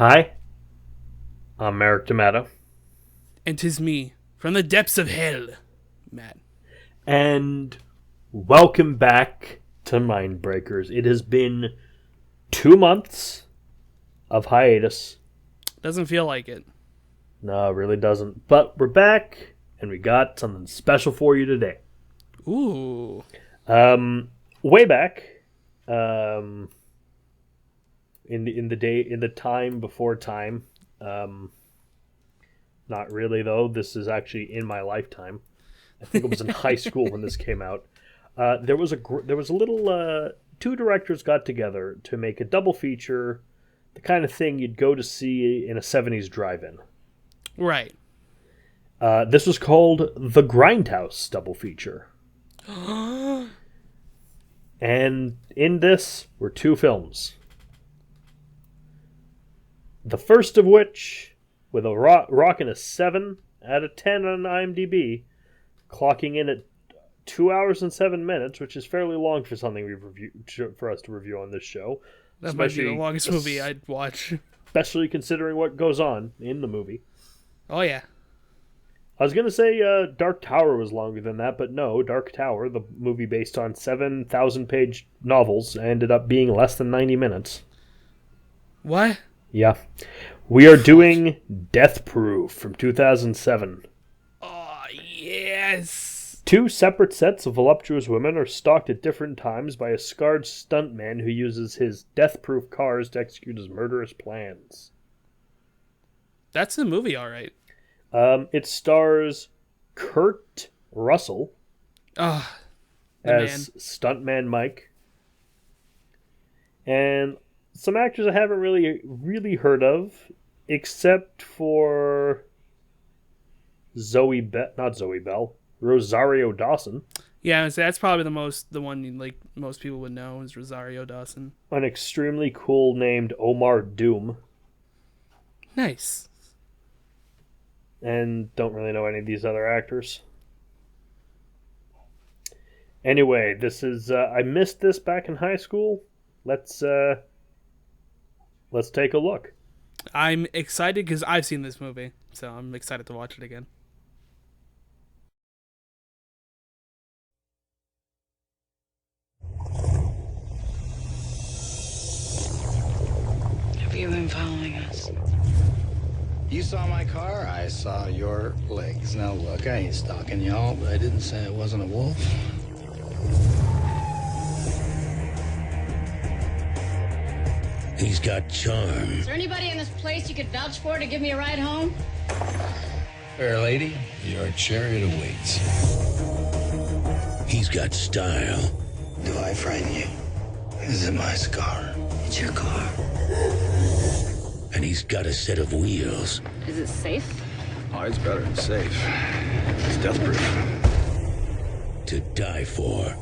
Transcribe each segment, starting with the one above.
Hi, I'm Eric D'Amato. And 'tis me, from the depths of hell, Matt. And welcome back to Mindbreakers. It has been 2 months of hiatus. Doesn't feel like it. No, it really doesn't. But we're back, and we got something special for you today. Ooh. Way back, in the time before time. Not really though. This is actually in my lifetime. I think it was in high school when this came out. There was a little two directors got together to make a double feature, the kind of thing you'd go to see in a 70s drive-in. Right. This was called the Grindhouse double feature. And in this were two films. The first of which, with a rocking a 7 out of 10 on IMDb, clocking in at 2 hours and 7 minutes, which is fairly long for something for us to review on this show. That might be the longest movie I'd watch. Especially considering what goes on in the movie. Oh, yeah. I was going to say Dark Tower was longer than that, but no, Dark Tower, the movie based on 7,000-page novels, ended up being less than 90 minutes. What? Yeah. We are doing Death Proof from 2007. Oh, yes. Two separate sets of voluptuous women are stalked at different times by a scarred stuntman who uses his death-proof cars to execute his murderous plans. That's the movie, all right. It stars Kurt Russell as Stuntman Mike. And some actors I haven't really heard of, except for Rosario Dawson. Yeah, that's probably the one most people would know is Rosario Dawson. An extremely cool named Omar Doom. Nice. And don't really know any of these other actors. Anyway, this is I missed this back in high school. Let's take a look. I'm excited because I've seen this movie, so I'm excited to watch it again. Have you been following us? You saw my car, I saw your legs. Now look, I ain't stalking y'all, but I didn't say I wasn't a wolf. He's got charm. Is there anybody in this place you could vouch for to give me a ride home? Fair lady, your chariot awaits. He's got style. Do I frighten you? Is it my scar? It's your car. And he's got a set of wheels. Is it safe? Oh, it's better than safe. It's death-proof. To die for.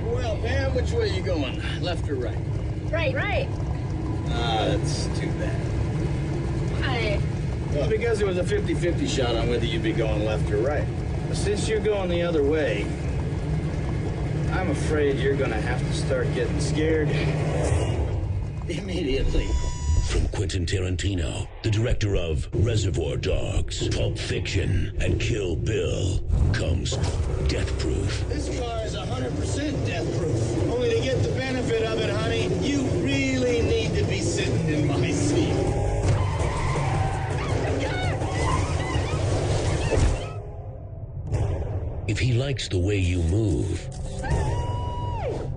Well, Pam, which way you going? Left or right? Right. Ah, that's too bad. Why? Well, because it was a 50-50 shot on whether you'd be going left or right. But since you're going the other way, I'm afraid you're gonna have to start getting scared immediately. From Quentin Tarantino, the director of Reservoir Dogs, Pulp Fiction, and Kill Bill, comes Death Proof. This car is 100% death-proof. Only to get the benefit of it, honey, you really need to be sitting in my seat. If he likes the way you move,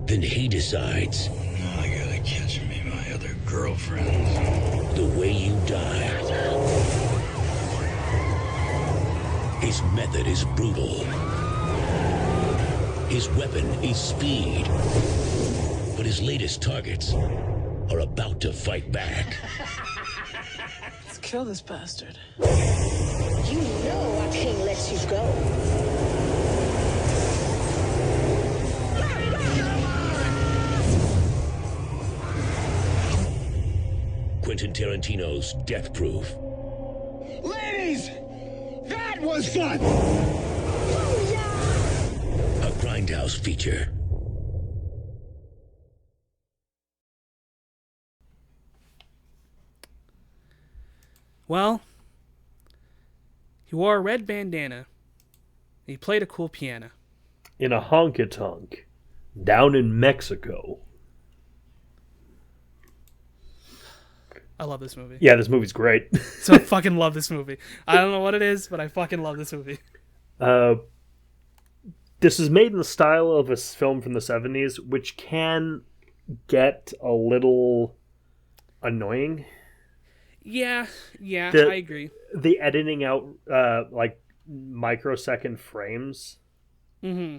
then he decides I gotta catch me my other girlfriend. the way you die. His method is brutal. His weapon is speed. But his latest targets are about to fight back. Let's kill this bastard. You know I can't let you go. Quentin Tarantino's Death Proof. Ladies, that was fun! A Grindhouse feature. Well, he wore a red bandana. And he played a cool piano. In a honky-tonk down in Mexico. I love this movie. Yeah, this movie's great. So I fucking love this movie. I don't know what it is, but I fucking love this movie. This is made in the style of a film from the 70s, which can get a little annoying. Yeah, I agree. The editing out, like, microsecond frames. Mm-hmm.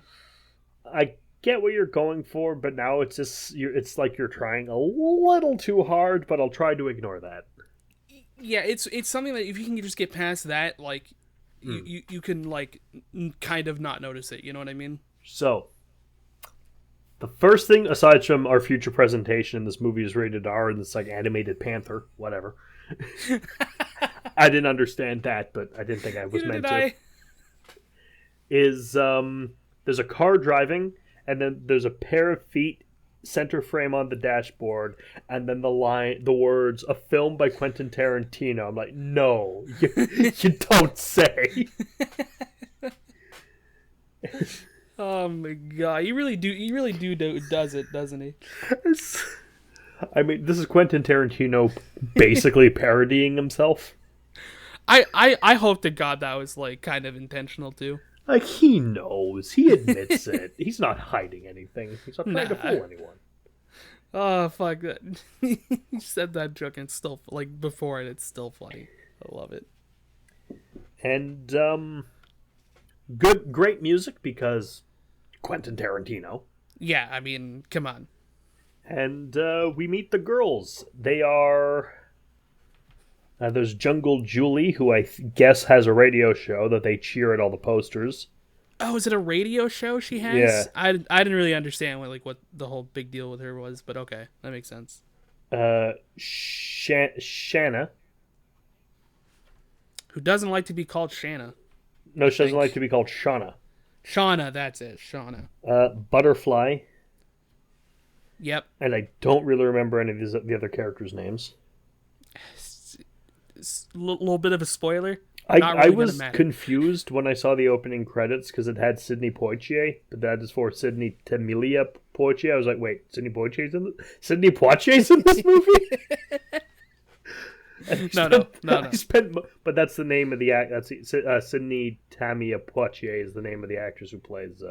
I get what you're going for, but now it's just it's like you're trying a little too hard, but I'll try to ignore that. Yeah, it's something that if you can just get past that, like, you can, like, kind of not notice it, you know what I mean? So, the first thing, aside from our future presentation in this movie is rated R, and it's like animated panther, whatever. I didn't understand that, but I didn't think I was meant to. Is, there's a car driving, and then there's a pair of feet center frame on the dashboard, and then the words, "a film by Quentin Tarantino." I'm like, no, you don't say. Oh my god, he really does it, doesn't he? I mean, this is Quentin Tarantino basically parodying himself. I hope to God that was, like, kind of intentional too. Like, he knows. He admits it. He's not hiding anything. He's not trying to fool anyone. Oh, fuck that. You said that joke and it's still, like, before it, it's still funny. I love it. And, great music because Quentin Tarantino. Yeah, I mean, come on. And, we meet the girls. They are... there's Jungle Julie, who I guess has a radio show that they cheer at all the posters. Oh, is it a radio show she has? Yeah. I didn't really understand what the whole big deal with her was, but okay, that makes sense. Shanna. Who doesn't like to be called Shanna? No, she doesn't like to be called Shauna. Shauna, that's it, Shauna. Butterfly. Yep. And I don't really remember any of the other characters' names. Little bit of a spoiler. I was confused when I saw the opening credits because it had Sidney Poitier, but that is for Sidney Temilia Poitier. I was like, wait, Sidney Poitier's in this? Sidney Poitier's in this movie? No. But that's the name of the act. That's Sidney Tamia Poitier is the name of the actress who plays.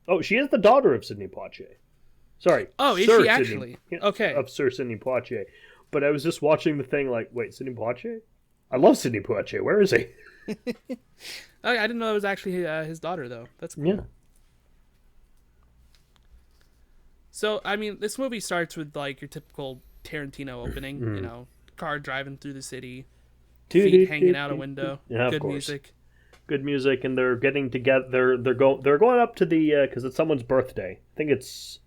Oh, she is the daughter of Sidney Poitier. Sorry. Oh, is Sir she actually? Sidney, Okay. Of Sir Sidney Poitier. But I was just watching the thing like, wait, Sidney Poitier? I love Sidney Poitier. Where is he? I didn't know it was actually his daughter, though. That's cool. Yeah. So, I mean, this movie starts with, like, your typical Tarantino opening, you know, car driving through the city, feet hanging out a window, yeah, good music. Good music, and they're getting together. They're going up to the because it's someone's birthday. I think it's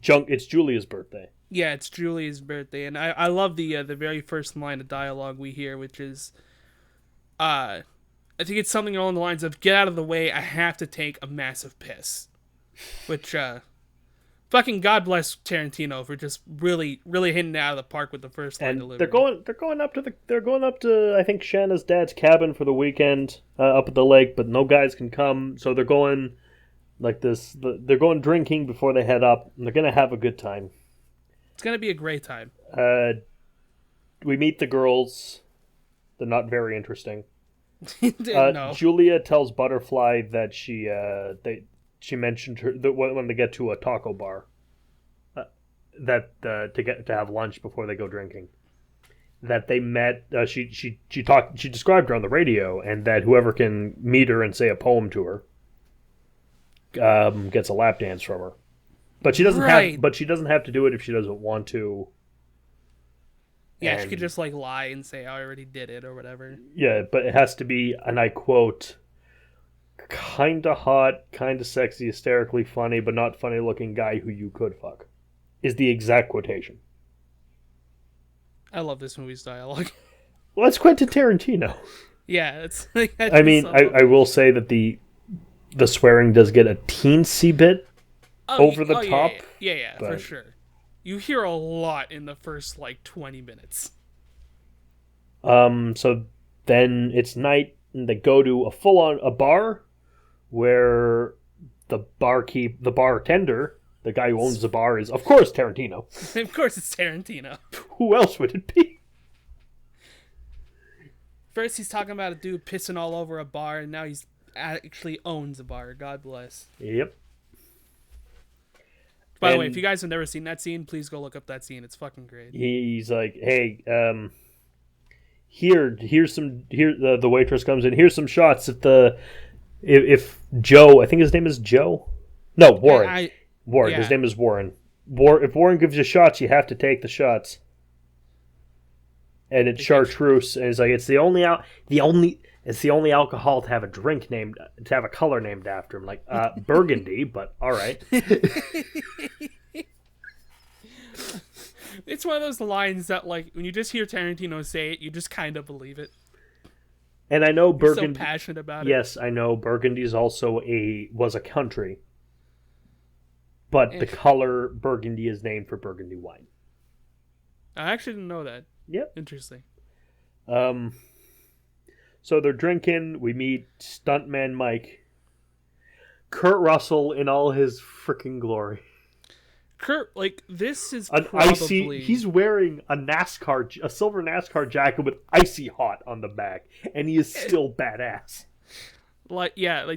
Julia's birthday. Yeah, it's Julia's birthday, and I love the very first line of dialogue we hear, which is, I think it's something along the lines of "Get out of the way, I have to take a massive piss," which fucking God bless Tarantino for just really hitting it out of the park with the first line delivery. They're going up to I think Shanna's dad's cabin for the weekend up at the lake, but no guys can come, so they're going like this. They're going drinking before they head up, and they're gonna have a good time. It's gonna be a great time. We meet the girls. They're not very interesting. No. Julia tells Butterfly that she mentioned her that when they get to a taco bar, that to have lunch before they go drinking, that they met. She described her on the radio, and that whoever can meet her and say a poem to her gets a lap dance from her. But she doesn't have. But she doesn't have to do it if she doesn't want to. Yeah, she could just like lie and say I already did it or whatever. Yeah, but it has to be, and I quote, "Kinda hot, kinda sexy, hysterically funny, but not funny looking guy who you could fuck," is the exact quotation. I love this movie's dialogue. Well, it's Quentin Tarantino. Yeah, it's. Like, I mean, I will say that the swearing does get a teensy bit over the top. Yeah, for sure. You hear a lot in the first, 20 minutes. So then it's night, and they go to a bar where the bartender, the guy who owns the bar, is, of course, Tarantino. Of course it's Tarantino. Who else would it be? First he's talking about a dude pissing all over a bar, and now he's actually owns a bar. God bless. Yep. By the way, if you guys have never seen that scene, please go look up that scene. It's fucking great. He's like, hey, here's the waitress comes in. Here's some shots. If Joe, I think his name is Joe. No, Warren. Warren. Yeah. His name is Warren. If Warren gives you shots, you have to take the shots. And it's chartreuse, and it's like it's the only alcohol to have a color named after him. Like burgundy, but all right. It's one of those lines that, when you just hear Tarantino say it, you just kind of believe it. And I know Burgundy. You're so passionate about it. Yes, I know Burgundy is also was a country, but the color burgundy is named for Burgundy wine. I actually didn't know that. Yep. Interesting. So they're drinking. We meet Stuntman Mike. Kurt Russell in all his freaking glory. Kurt, this is probably... He's wearing a silver NASCAR jacket with Icy Hot on the back, and he is still badass.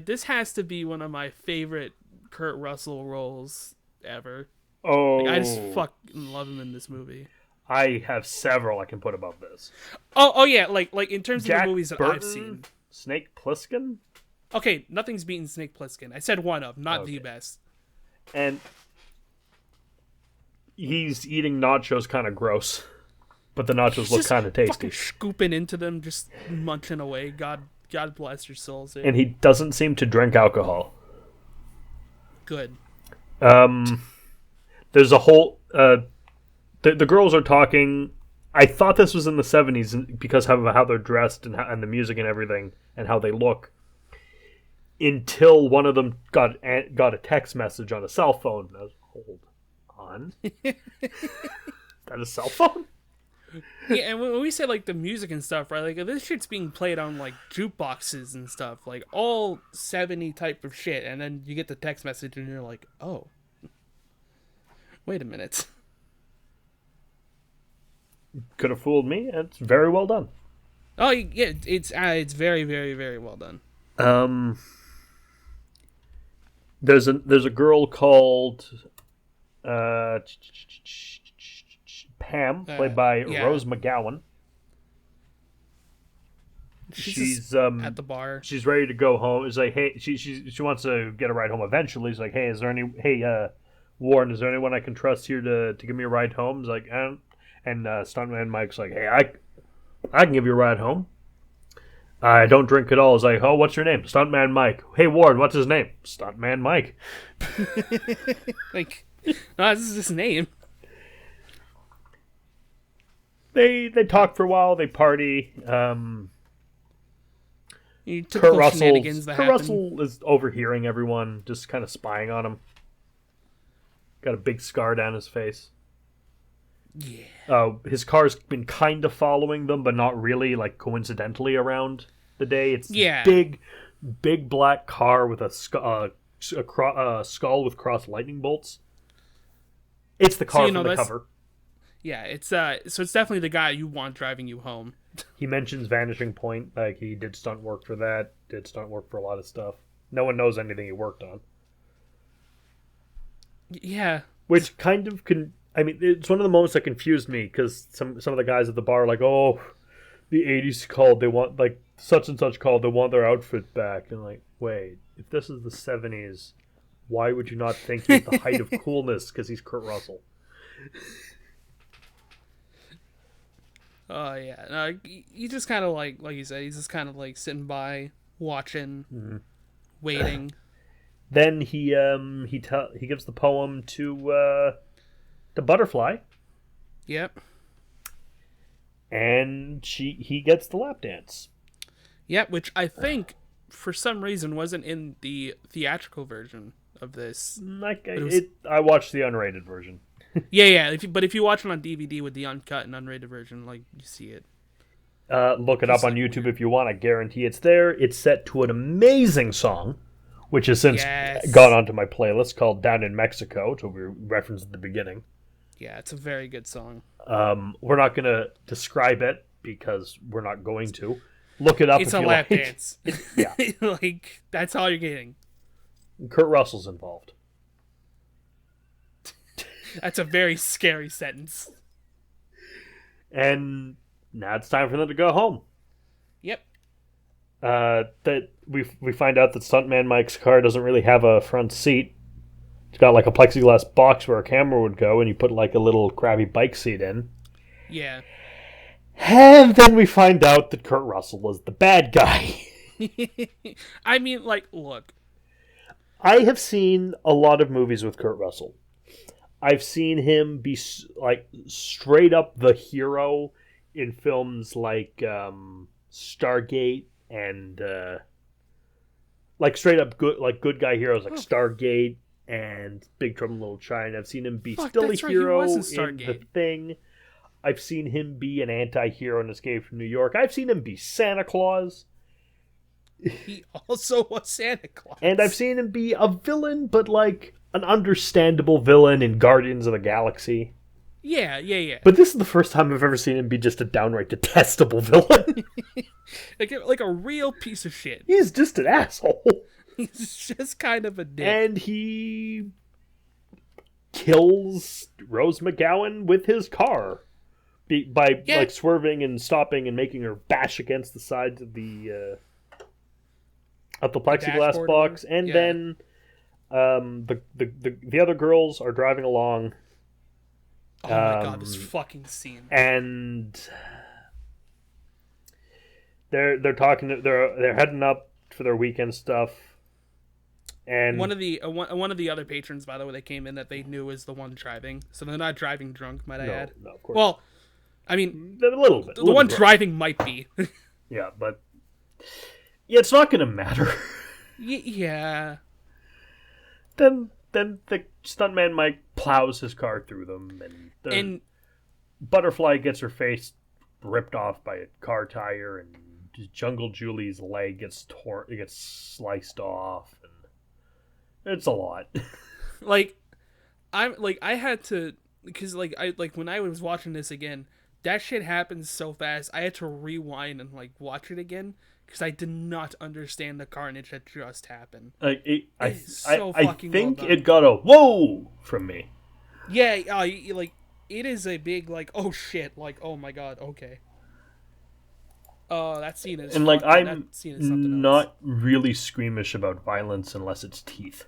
This has to be one of my favorite Kurt Russell roles ever. Oh. I just fucking love him in this movie. I have several I can put above this. Oh yeah, in terms of Jack the movies that Burton, I've seen. Snake Plissken? Okay, nothing's beaten Snake Plissken. I said one of, not the best. And he's eating nachos kind of gross. But the nachos look kind of tasty. Fucking scooping into them, just munching away. God bless your souls. And he doesn't seem to drink alcohol. Good. There's a whole... The girls are talking. I thought this was in the 70s because of how they're dressed and the music and everything and how they look. Until one of them got a text message on a cell phone. I was, hold on. Is that a cell phone? Yeah, and when we say the music and stuff, right? This shit's being played on jukeboxes and stuff, all 70 type of shit, and then you get the text message and you're like, oh, wait a minute. Could have fooled me. It's very well done. Oh yeah, it's very, very, very well done. There's a girl called Pam, played by Rose McGowan. She's at the bar. She's ready to go home. It's like, hey, she wants to get a ride home eventually. It's like, hey, Warren, is there anyone I can trust here to give me a ride home? It's like, and Stuntman Mike's like, hey, I can give you a ride home. I don't drink at all. It's like, oh, what's your name? Stuntman Mike. Hey, Warren, what's his name? Stuntman Mike. No, this is his name. They talk for a while. They party. Kurt Russell is overhearing everyone, just kind of spying on him. Got a big scar down his face. Yeah. His car's been kind of following them, but not really, coincidentally around the day. It's big black car with a skull with crossed lightning bolts. It's the car from the cover. Yeah, it's so it's definitely the guy you want driving you home. He mentions Vanishing Point, he did stunt work for that, did stunt work for a lot of stuff. No one knows anything he worked on. Yeah. Which kind of it's one of the moments that confused me, because some of the guys at the bar are like, oh, the 80s called, they want, such and such called, they want their outfit back. And wait, if this is the 70s, why would you not think he's the height of coolness because he's Kurt Russell? Oh, yeah. No, he's just kind of like you said, he's just kind of sitting by, watching, waiting. Then he gives the poem to Butterfly. Yep. And he gets the lap dance. Yep, which I think for some reason wasn't in the theatrical version of this. I watched the unrated version. Yeah. But if you watch it on DVD with the uncut and unrated version, like you see it. Look it up on YouTube if you want. I guarantee it's there. It's set to an amazing song, which has since gone onto my playlist called Down in Mexico, which we referenced at the beginning. Yeah, it's a very good song. We're not going to describe it because we're not going to. Look it up it's if a you lap like. dance. Yeah. Like, that's all you're getting. Kurt Russell's involved. That's a very scary sentence. And now it's time for them to go home. Yep. That we find out that Stuntman Mike's car doesn't really have a front seat. It's got like a plexiglass box where a camera would go, and you put like a little crabby bike seat in. Yeah. And then we find out that Kurt Russell was the bad guy. I mean, like, look. I have seen a lot of movies with Kurt Russell. I've seen him be like straight up the hero in films like Stargate and like straight up good guy heroes like Stargate and Big Trouble in Little China. I've seen him be still a hero in The Thing. I've seen him be an anti-hero in Escape from New York. I've seen him be Santa Claus. He also was Santa Claus. And I've seen him be a villain, but like an understandable villain in Guardians of the Galaxy. Yeah. But this is the first time I've ever seen him be just a downright detestable villain. like a real piece of shit. He's just an asshole. He's just kind of a dick. And he kills Rose McGowan with his car by like swerving and stopping and making her bash against the sides of the plexiglass box. And then the other girls are driving along. Oh my god, this fucking scene. And they're talking. They're heading up for their weekend stuff. And one of the other patrons, by the way, that came in that they knew was the one driving, so they're not driving drunk. Might I add? No, of course. Well, I mean, a little bit. The one driving might be. Yeah, but it's not going to matter. Yeah. Then the stuntman Mike plows his car through them, and Butterfly gets her face ripped off by a car tire, and Jungle Julie's leg gets sliced off, and it's a lot. I had to, because when I was watching this again, that shit happens so fast. I had to rewind and watch it again because I did not understand the carnage that just happened. I think well it got a whoa from me. Yeah, it is a big oh shit, oh my god, okay. That scene is. And I'm not really squeamish about violence unless it's teeth.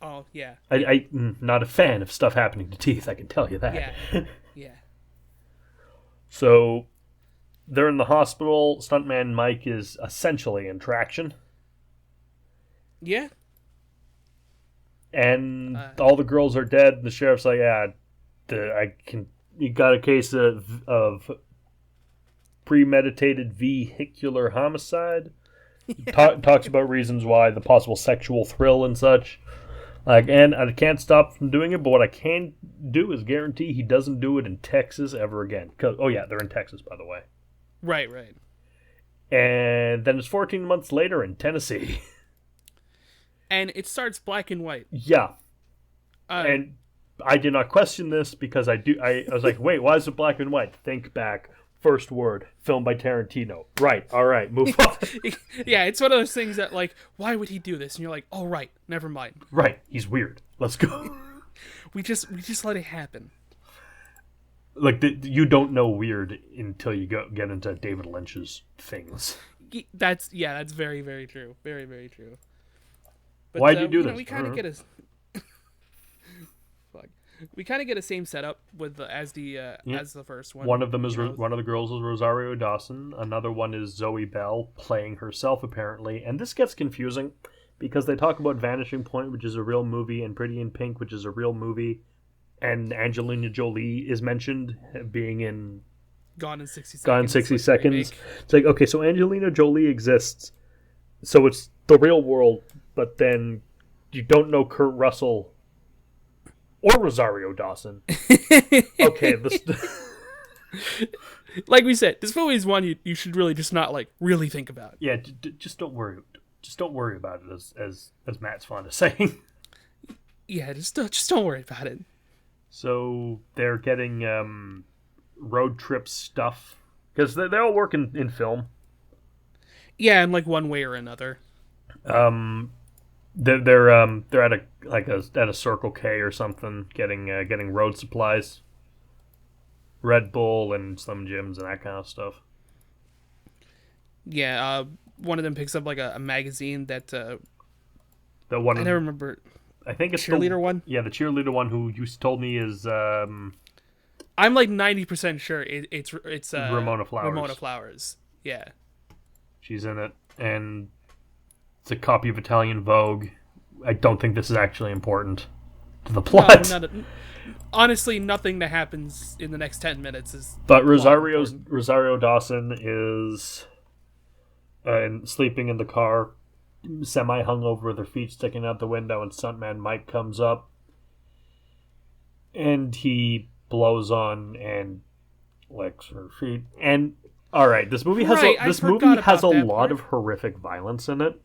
Oh yeah. I'm not a fan of stuff happening to teeth. I can tell you that. Yeah. Yeah. So they're in the hospital. Stuntman Mike is essentially in traction. Yeah. And all the girls are dead. And the sheriff's like, you got a case of premeditated vehicular homicide. Yeah. Talks about reasons why, the possible sexual thrill and such. And I can't stop from doing it, but what I can do is guarantee he doesn't do it in Texas ever again. They're in Texas, by the way. Right. And then it's 14 months later in Tennessee. And it starts black and white. Yeah. And I did not question this because I was like, wait, why is it black and white? Think back. First word, filmed by Tarantino. Right, all right, move on. Yeah, it's one of those things that, why would he do this? And you're like, oh, right, never mind. Right, he's weird. Let's go. we just let it happen. You don't know weird until you get into David Lynch's things. That's very, very true. Very, very true. But, why'd you do this? We kind of get a... We kind of get the same setup with as the first one. One of them is one of the girls is Rosario Dawson. Another one is Zoe Bell playing herself apparently, and this gets confusing because they talk about Vanishing Point, which is a real movie, and Pretty in Pink, which is a real movie, and Angelina Jolie is mentioned being in Gone in 60 Seconds. Gone in 60 Seconds. It's like, okay, so Angelina Jolie exists, so it's the real world, but then you don't know Kurt Russell or Rosario Dawson. Okay, this. Like we said, this movie is one you should really just not like really think about. Yeah, just don't worry. Just don't worry about it, as Matt's fond of saying. Yeah, just don't worry about it. So they're getting road trip stuff because they're all working in film. Yeah, in like one way or another. They're at a Circle K or something, getting road supplies, Red Bull and Slim Jims and that kind of stuff. Yeah, one of them picks up like a magazine that The one I never remember. I think it's cheerleader one. Yeah, the cheerleader one who you told me is. I'm like 90% sure it's Ramona Flowers. Ramona Flowers. Yeah. She's in it, and it's a copy of Italian Vogue. I don't think this is actually important to the plot. No, honestly, nothing that happens in the next 10 minutes is. But Rosario Dawson is sleeping in the car, semi-hungover with her feet sticking out the window, and stuntman Mike comes up, and he blows on and licks her feet. And all right, this movie has a lot of horrific violence in it.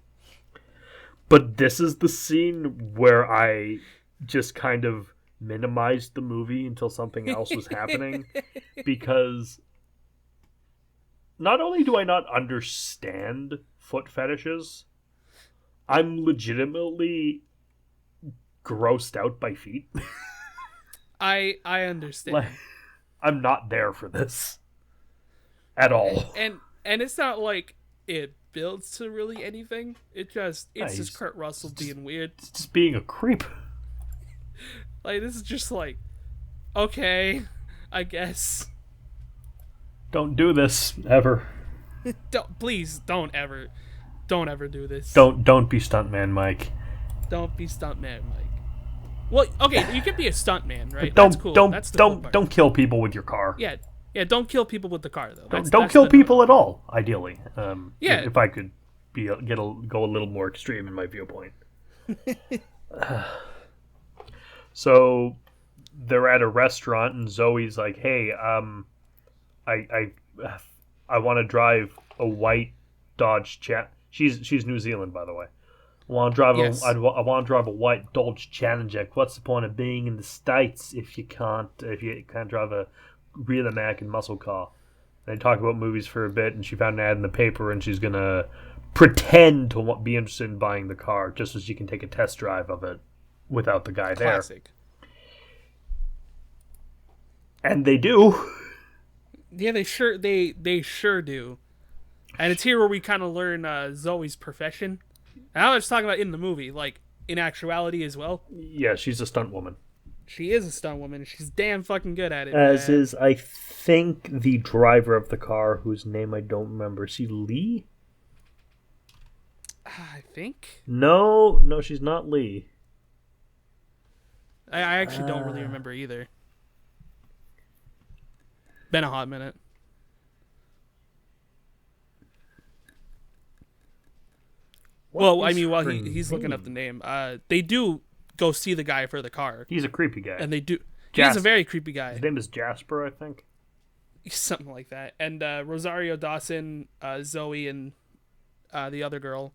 But this is the scene where I just kind of minimized the movie until something else was happening, because not only do I not understand foot fetishes, I'm legitimately grossed out by feet. I understand. Like, I'm not there for this at all. And it's not like it builds to really anything. It's just Kurt Russell being weird. It's just being a creep. Like, this is just like, okay, I guess. Don't do this ever. Please don't ever do this. Don't be stuntman Mike. Don't be stuntman Mike. Well, okay, you can be a stuntman, right? But That's cool. That's the cool part. Don't kill people with your car. Yeah, don't kill people with the car though. Don't kill people at all. Ideally, yeah. If I could go a little more extreme in my viewpoint. So they're at a restaurant, and Zoe's like, "Hey, I want to drive a white Dodge She's New Zealand, by the way. I want to drive a white Dodge Challenger. What's the point of being in the States if you can't drive a real American muscle car?" They talk about movies for a bit, and she found an ad in the paper, and she's gonna pretend to be interested in buying the car just so she can take a test drive of it without the guy Classic. there. And they do. Yeah, they sure do. And it's here where we kind of learn Zoe's profession. And I was talking about in the movie, like in actuality as well. Yeah, she's a stunt woman. She is a stunt woman. She's damn fucking good at it. As is, I think, the driver of the car, whose name I don't remember. Is she Lee? I think. No, she's not Lee. I actually don't really remember either. Been a hot minute. Well, I mean, while he's looking up the name, they do go see the guy for the car. He's a creepy guy. And they do. He's a very creepy guy. His name is Jasper, I think. Something like that. And Rosario Dawson, Zoe, and the other girl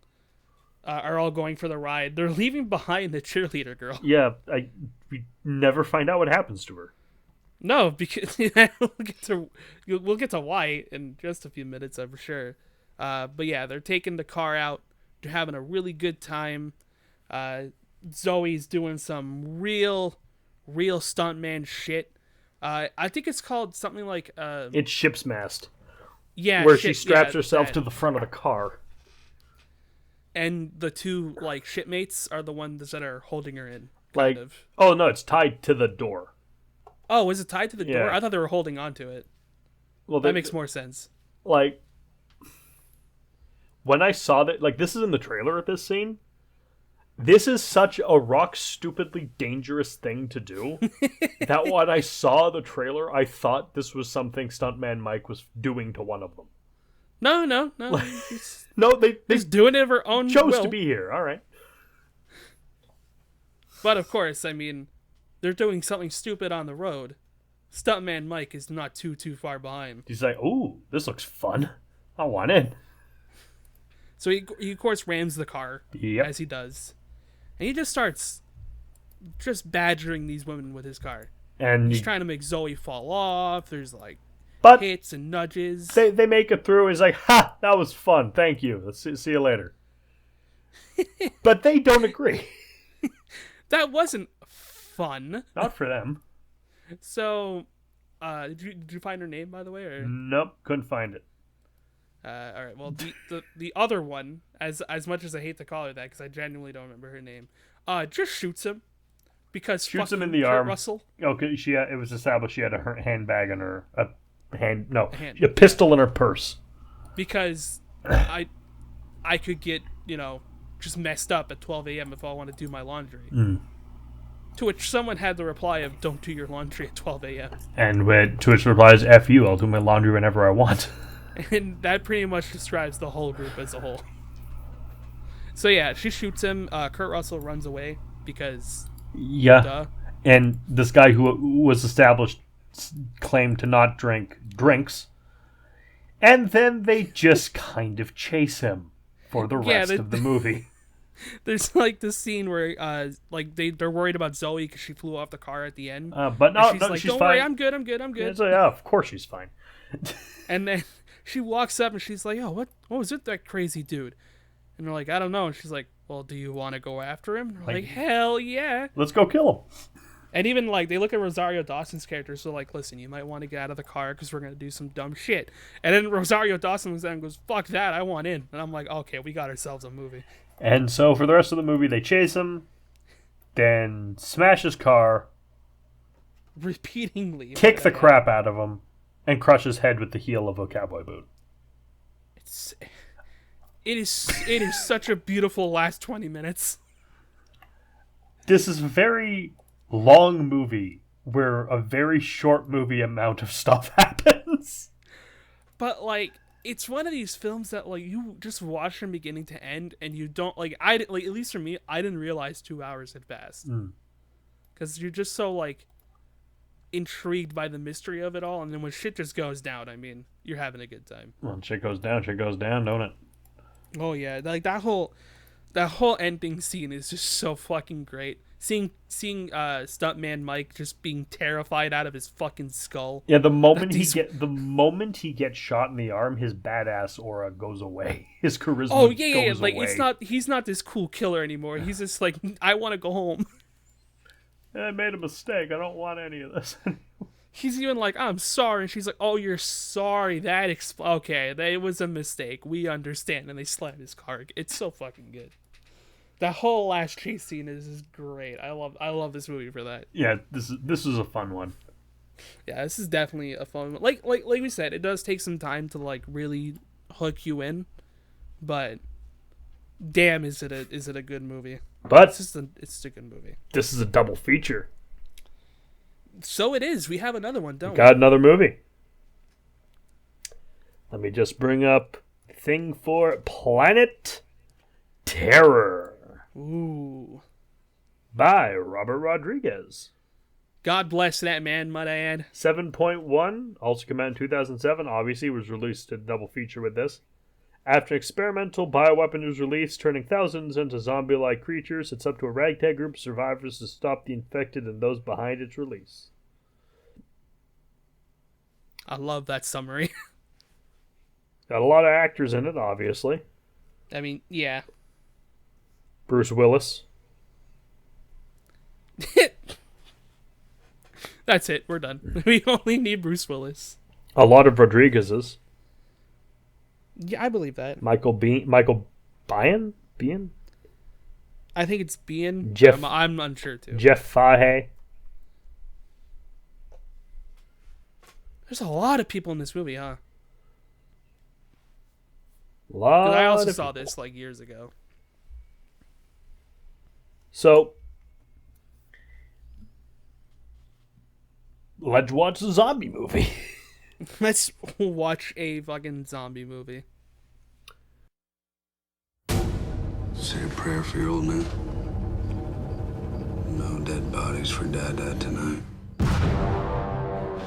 are all going for the ride. They're leaving behind the cheerleader girl. Yeah, we never find out what happens to her. No, because we'll get to why in just a few minutes, I'm sure. But yeah, they're taking the car out. They're having a really good time. Zoe's doing some real stuntman shit. I think it's called something like it's ship's mast. Yeah, where she straps herself to the front of the car. And the two like shipmates are the ones that are holding her in. Like, oh no, it's tied to the door. Oh, is it tied to the door? I thought they were holding on to it. Well, that makes more sense. Like, when I saw that, like, this is in the trailer at this scene. This is such a rock stupidly dangerous thing to do that when I saw the trailer, I thought this was something Stuntman Mike was doing to one of them. No. No, he's doing it of her own chose will. to be here. All right. But of course, I mean, they're doing something stupid on the road, Stuntman Mike is not too far behind. He's like, "Ooh, this looks fun. I want in." So he of course rams the car, as he does. And he just starts just badgering these women with his car. And he's trying to make Zoe fall off. There's like hits and nudges. They make it through. He's like, "Ha, that was fun. Thank you. Let's see you later." But they don't agree. That wasn't fun. Not for them. So, did you find her name, by the way? Or? Nope, couldn't find it. All right. Well, the other one, as much as I hate to call her that, because I genuinely don't remember her name, just shoots him because shoots him in the Kurt arm. Russell. Okay, it was established she had a handbag in her a pistol in her purse. Because I could get just messed up at 12 a.m. if I want to do my laundry. To which someone had the reply of, "Don't do your laundry at 12 a.m." And to which replies, "F you, I'll do my laundry whenever I want." And that pretty much describes the whole group as a whole. So yeah, she shoots him. Kurt Russell runs away because... Yeah. Duh. And this guy who was established claimed to not drink drinks. And then they just kind of chase him for the rest of the movie. There's like this scene where they're worried about Zoe because she flew off the car at the end. But no, she's like, she's "Don't fine. worry, I'm good. It's like, of course she's fine. And then she walks up and she's like, "Oh, what was it, that crazy dude?" And they're like, "I don't know." And she's like, "Well, do you want to go after him?" And they're like, "Hell yeah. Let's go kill him." And even they look at Rosario Dawson's character, so "Listen, you might want to get out of the car because we're going to do some dumb shit." And then Rosario Dawson looks at him and goes, "Fuck that, I want in." And I'm like, okay, we got ourselves a movie. And so for the rest of the movie, they chase him, then smash his car, repeatedly kick the crap out of him, and crush his head with the heel of a cowboy boot. It is such a beautiful last 20 minutes. This is a very long movie where a very short movie amount of stuff happens. But it's one of these films that you just watch from beginning to end and you don't at least for me, I didn't realize 2 hours had passed. Because you're just so intrigued by the mystery of it all, and then when shit just goes down, I mean, you're having a good time. Well, shit goes down, don't it? Oh yeah, that whole ending scene is just so fucking great. Seeing Stuntman Mike just being terrified out of his fucking skull. Yeah, the moment he gets shot in the arm, his badass aura goes away. His charisma goes away. He's not this cool killer anymore. He's just I want to go home. I made a mistake. I don't want any of this. He's even "I'm sorry," and she's like, "Oh, you're sorry. Okay, that was a mistake. We understand." And they slam his car. It's so fucking good. That whole last chase scene is great. I love this movie for that. Yeah, this is a fun one. Yeah, this is definitely a fun one. Like we said, it does take some time to really hook you in, but damn, is it a good movie? But it's a good movie. This is a double feature. So it is. We have another one, don't we? Got another movie. Let me just bring up thing for Planet Terror. Ooh. By Robert Rodriguez. God bless that man, might I add. 7.1, also came out in 2007, obviously was released a double feature with this. After an experimental bioweapon is released, turning thousands into zombie-like creatures, it's up to a ragtag group of survivors to stop the infected and those behind its release. I love that summary. Got a lot of actors in it, obviously. I mean, yeah. Bruce Willis. That's it. We're done. We only need Bruce Willis. A lot of Rodriguez's. Yeah, I believe that. Michael Biehn? I think it's Biehn. Jeff. I'm unsure too. Jeff Fahey. There's a lot of people in this movie, huh? I also saw this years ago. So, let's watch the zombie movie. Let's watch a fucking zombie movie. Say a prayer for your old man. No dead bodies for Dada tonight.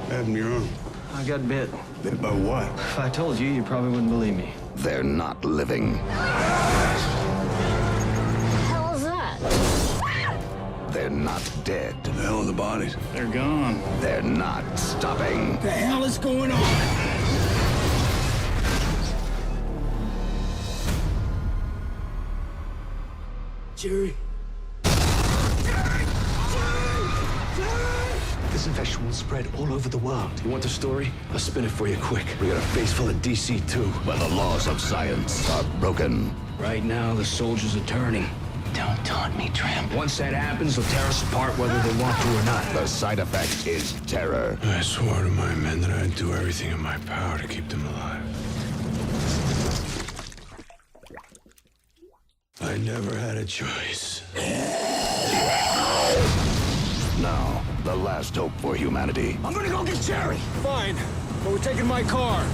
Having your own. I got bit. Bit by what? If I told you, you probably wouldn't believe me. They're not living. Hell is that? They're not dead. The hell are the bodies? They're gone. They're not stopping. The hell is going on? Jerry. This infection will spread all over the world. You want the story? I'll spin it for you quick. We got a face full of DC too. Where the laws of science are broken. Right now, the soldiers are turning. Don't taunt me, Tramp. Once that happens, they'll tear us apart whether they want to or not. The side effect is terror. I swore to my men that I'd do everything in my power to keep them alive. I never had a choice. Now, the last hope for humanity I'm gonna go get Jerry. Fine, but we're taking my car.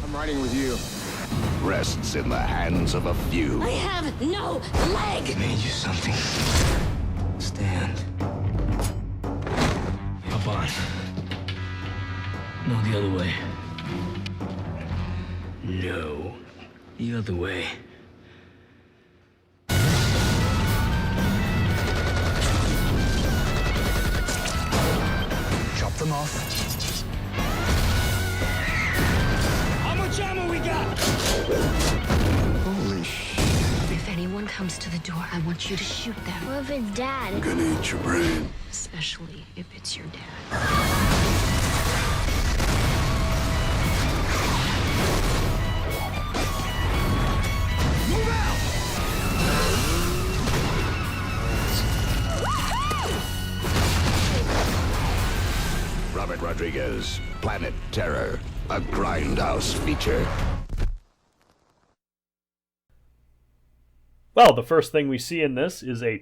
I'm riding with you. rests in the hands of a few. I have no leg! Made you something. Stand. Up on. No, the other way. No, the other way. Chop them off. How much ammo we got? Holy shit. If anyone comes to the door, I want you to shoot them. What if it's Dad? I'm gonna eat your brain. Especially if it's your dad. Move out! Robert Rodriguez, Planet Terror, a Grindhouse feature. Well, the first thing we see in this is a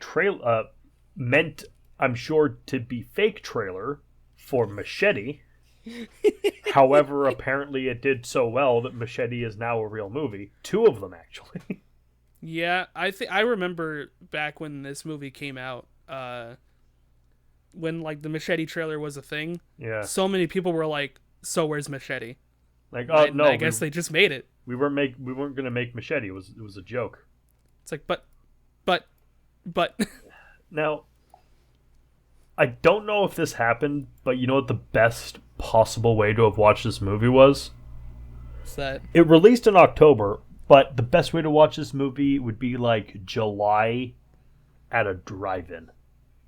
meant, I'm sure, to be fake trailer for Machete. However, apparently it did so well that Machete is now a real movie. 2 of them, actually. Yeah, I remember back when this movie came out, when like the Machete trailer was a thing. Yeah. So many people were like, "So where's Machete?" Like, oh no, I guess they just made it. We weren't gonna make Machete. It was a joke. It's like, but. Now, I don't know if this happened, but you know what the best possible way to have watched this movie was? What's that? It released in October, but the best way to watch this movie would be like July at a drive-in.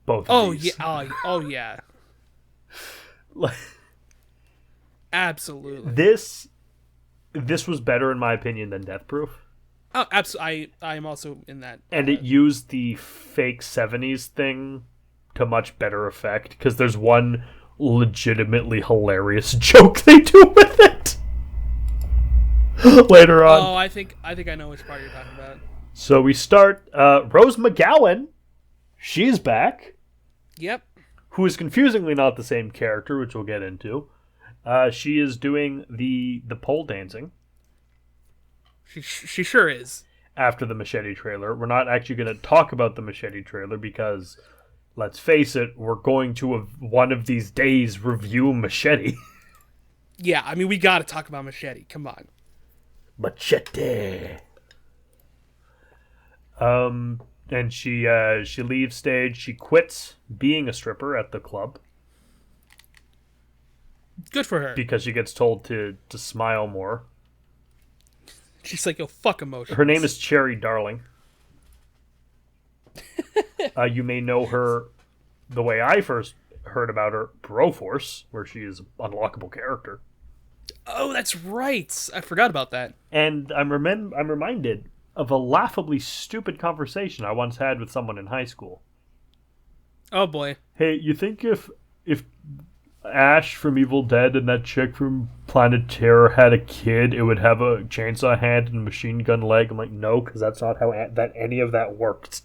Both of these. Oh yeah. Absolutely. This was better in my opinion than Death Proof. Oh, absolutely. I am also in that. And it used the fake 70s thing to much better effect, because there's one legitimately hilarious joke they do with it later on. Oh, I think I know which part you're talking about. So we start, Rose McGowan, she's back. Yep. Who is confusingly not the same character, which we'll get into. She is doing the pole dancing. She sure is. After the Machete trailer. We're not actually going to talk about the Machete trailer because, let's face it, we're going to one of these days review Machete. Yeah, I mean, we got to talk about Machete. Come on. Machete. And she leaves stage. She quits being a stripper at the club. Good for her. Because she gets told to smile more. She's like, yo, fuck emotions. Her name is Cherry Darling. You may know her the way I first heard about her, Broforce, where she is an unlockable character. Oh, that's right. I forgot about that. And I'm reminded of a laughably stupid conversation I once had with someone in high school. Oh, boy. Hey, you think if Ash from Evil Dead and that chick from Planet Terror had a kid, it would have a chainsaw hand and a machine gun leg? I'm like, no, because that's not how any of that worked.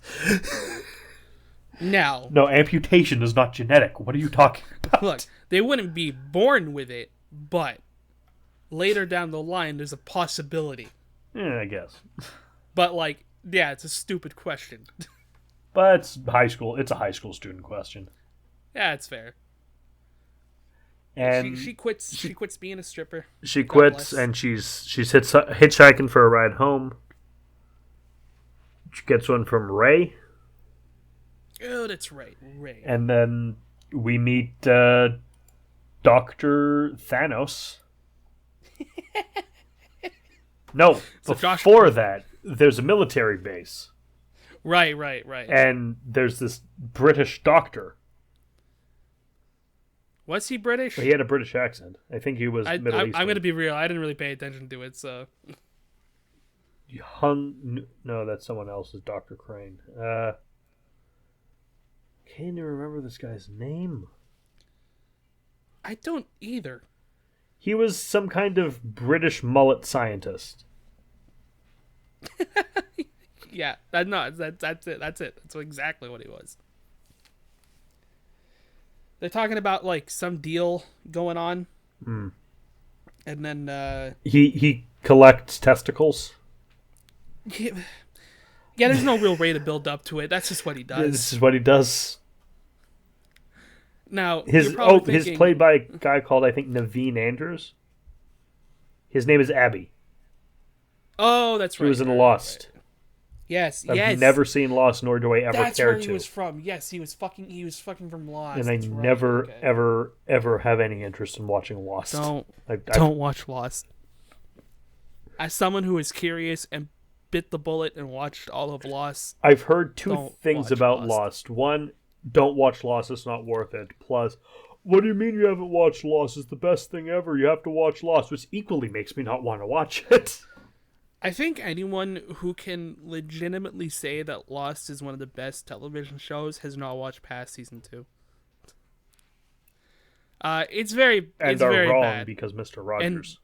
Now. No, amputation is not genetic. What are you talking about? Look, they wouldn't be born with it, but later down the line, there's a possibility. Yeah, I guess. But, like, yeah, it's a stupid question. But it's high school. It's a high school student question. Yeah, it's fair. And she quits. She quits being a stripper. She God quits, bless. and she's hitchhiking for a ride home. She gets one from Ray. Oh, that's right, Ray. And then we meet Dr. Thanos. No, So before that, there's a military base. Right. And there's this British doctor. Was he British? He had a British accent. I think he was Middle Eastern. I'm going to be real. I didn't really pay attention to it, so... No, that's someone else's Dr. Crane. Can't even remember this guy's name. I don't either. He was some kind of British mullet scientist. Yeah, that's it. That's exactly what he was. They're talking about like some deal going on, and then he collects testicles. Yeah, there's no real way to build up to it. That's just what he does. This is what he does. Now, his played by a guy called, I think, Naveen Andrews. His name is Abby. Oh, that's right. He was in Lost. Right. Yes. I've never seen Lost, nor do I ever That's care where to. he was from. Yes, he was fucking from Lost. And I never, ever have any interest in watching Lost. Don't watch Lost. As someone who is curious and bit the bullet and watched all of Lost, I've heard two things about Lost. One, don't watch Lost, it's not worth it. Plus, what do you mean you haven't watched Lost? It's the best thing ever. You have to watch Lost, which equally makes me not want to watch it. I think anyone who can legitimately say that Lost is one of the best television shows has not watched past season 2. It's very wrong bad because Mr. Rogers.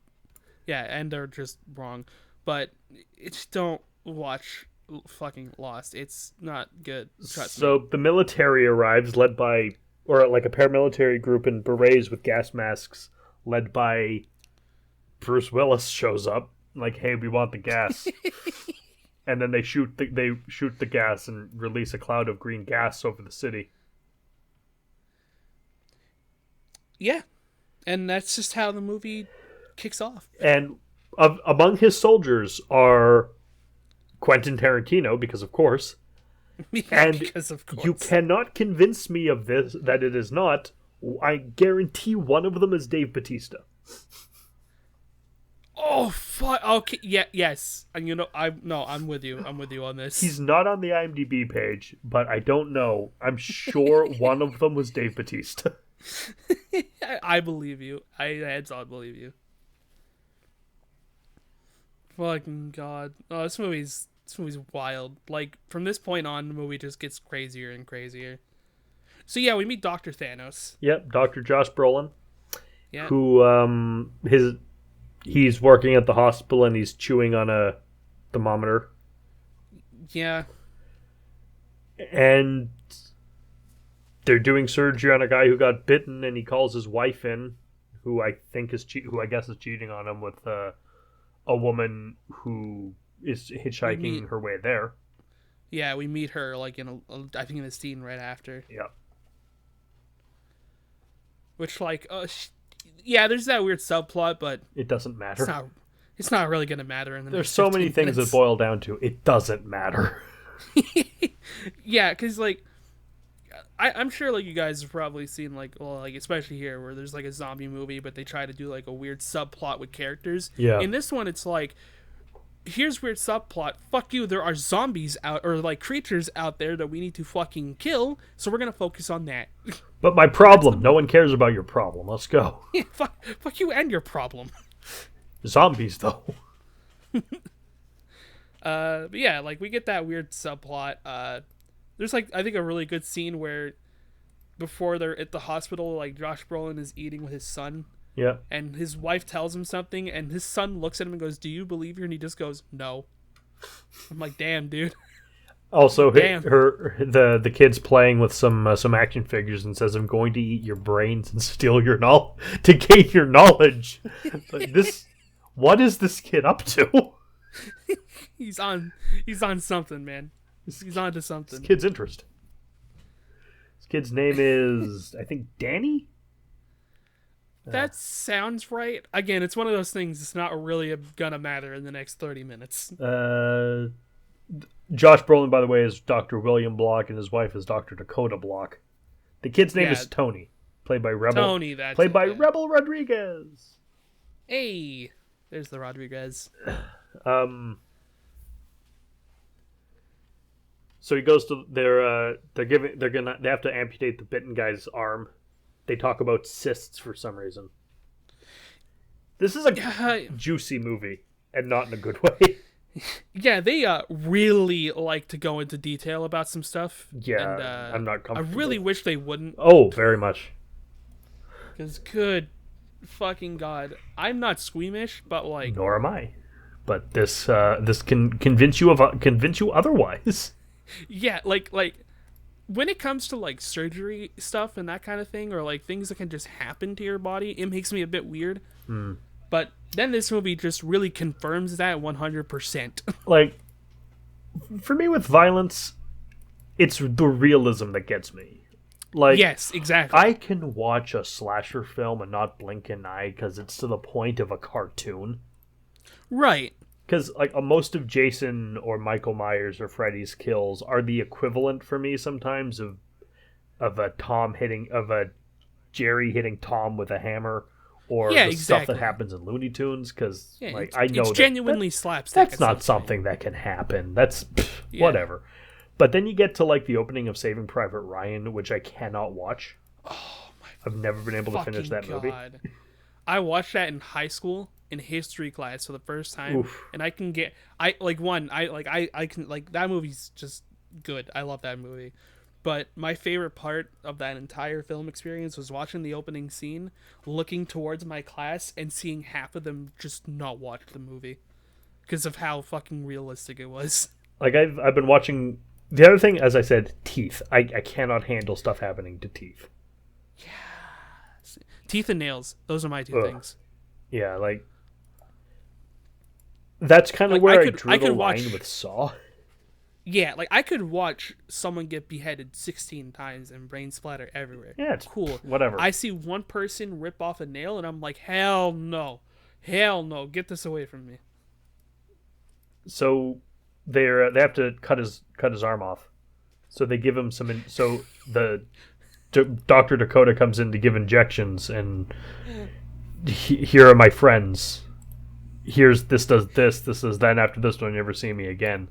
And they're just wrong. But it's don't watch fucking Lost. It's not good. Trust me. The military arrives, led by, or like a paramilitary group in berets with gas masks, led by Bruce Willis, shows up. Like, hey, we want the gas. And then they shoot the gas and release a cloud of green gas over the city. Yeah. And that's just how the movie kicks off. And among his soldiers are Quentin Tarantino, because of course. Because of course. You cannot convince me of this, that it is not. I guarantee one of them is Dave Bautista. Oh fuck! Okay, yeah, yes. And I'm with you. I'm with you on this. He's not on the IMDb page, but I don't know. I'm sure one of them was Dave Bautista. I believe you. I hands on believe you. Fucking god! Oh, this movie's wild. Like from this point on, the movie just gets crazier and crazier. So yeah, we meet Dr. Thanos. Yep, Dr. Josh Brolin. Yeah. Who he's working at the hospital and he's chewing on a thermometer. Yeah. And they're doing surgery on a guy who got bitten, and he calls his wife in, who I guess is cheating on him with a woman who is hitchhiking her way there. Yeah, we meet her like I think in the scene right after. Yeah. Which like yeah, there's that weird subplot, but it doesn't matter. It's not really going to matter in the There's so many things that boil down to it doesn't matter. Yeah, because like I'm sure like you guys have probably seen like especially here where there's like a zombie movie, but they try to do like a weird subplot with characters. Yeah. In this one, it's like, here's weird subplot. Fuck you. There are zombies out or like creatures out there that we need to fucking kill. So we're gonna focus on that. But my problem. No one cares about your problem. Let's go. Yeah, fuck you and your problem. Zombies though. But yeah, like we get that weird subplot. There's like I think a really good scene where before they're at the hospital, like Josh Brolin is eating with his son. Yeah. And his wife tells him something, and his son looks at him and goes, "Do you believe her?" And he just goes, "No." I'm like, damn, dude. Also, the kid's playing with some action figures and says, "I'm going to eat your brains and steal your to gain your knowledge." Like, what is this kid up to? He's on something, man. He's on to something. This kid's interesting. This kid's name is, I think, Danny? That sounds right. Again, it's one of those things that's not really gonna matter in the next 30 minutes. Josh Brolin, by the way, is Dr. William Block, and his wife is Dr. Dakota Block. The kid's name is Tony, played by Rebel Rebel Rodriguez. Hey, there's the Rodriguez. So he goes to they have to amputate the bitten guy's arm. They talk about cysts for some reason. This is a juicy movie, and not in a good way. Yeah, they really like to go into detail about some stuff. Yeah, and, I'm not comfortable. I really wish they wouldn't. Oh, very much. Because good fucking God, I'm not squeamish, but like... Nor am I. But this can convince you otherwise. Yeah, like when it comes to like surgery stuff and that kind of thing, or like things that can just happen to your body, it makes me a bit weird. But then this movie just really confirms that 100%. Like, for me with violence, it's the realism that gets me. Like, yes, exactly. I can watch a slasher film and not blink an eye because it's to the point of a cartoon. Right. Because like most of Jason or Michael Myers or Freddy's kills are the equivalent for me sometimes of a Jerry hitting Tom with a hammer, or stuff that happens in Looney Tunes. Because I know it's genuinely slapstick. That's not something that can happen. That's whatever. But then you get to like the opening of Saving Private Ryan, which I cannot watch. Oh my! I've never been able to finish that movie. I watched that in high school in history class for the first time. And I can that movie's just good. I love that movie. But my favorite part of that entire film experience was watching the opening scene, looking towards my class and seeing half of them just not watch the movie because of how fucking realistic it was. Like I've been watching. The other thing, as I said, teeth. I cannot handle stuff happening to teeth. Yeah. Teeth and nails. Those are my two things. Yeah, like that's kind of where I drew the line with Saw. Yeah, like I could watch someone get beheaded 16 times and brain splatter everywhere. Yeah, it's cool. Whatever. I see one person rip off a nail and I'm like, hell no, get this away from me. So they have to cut his arm off. So they give him some. So the Dr. Dakota comes in to give injections, and here are my friends. Here's this does this does that. And after this, don't you ever see me again.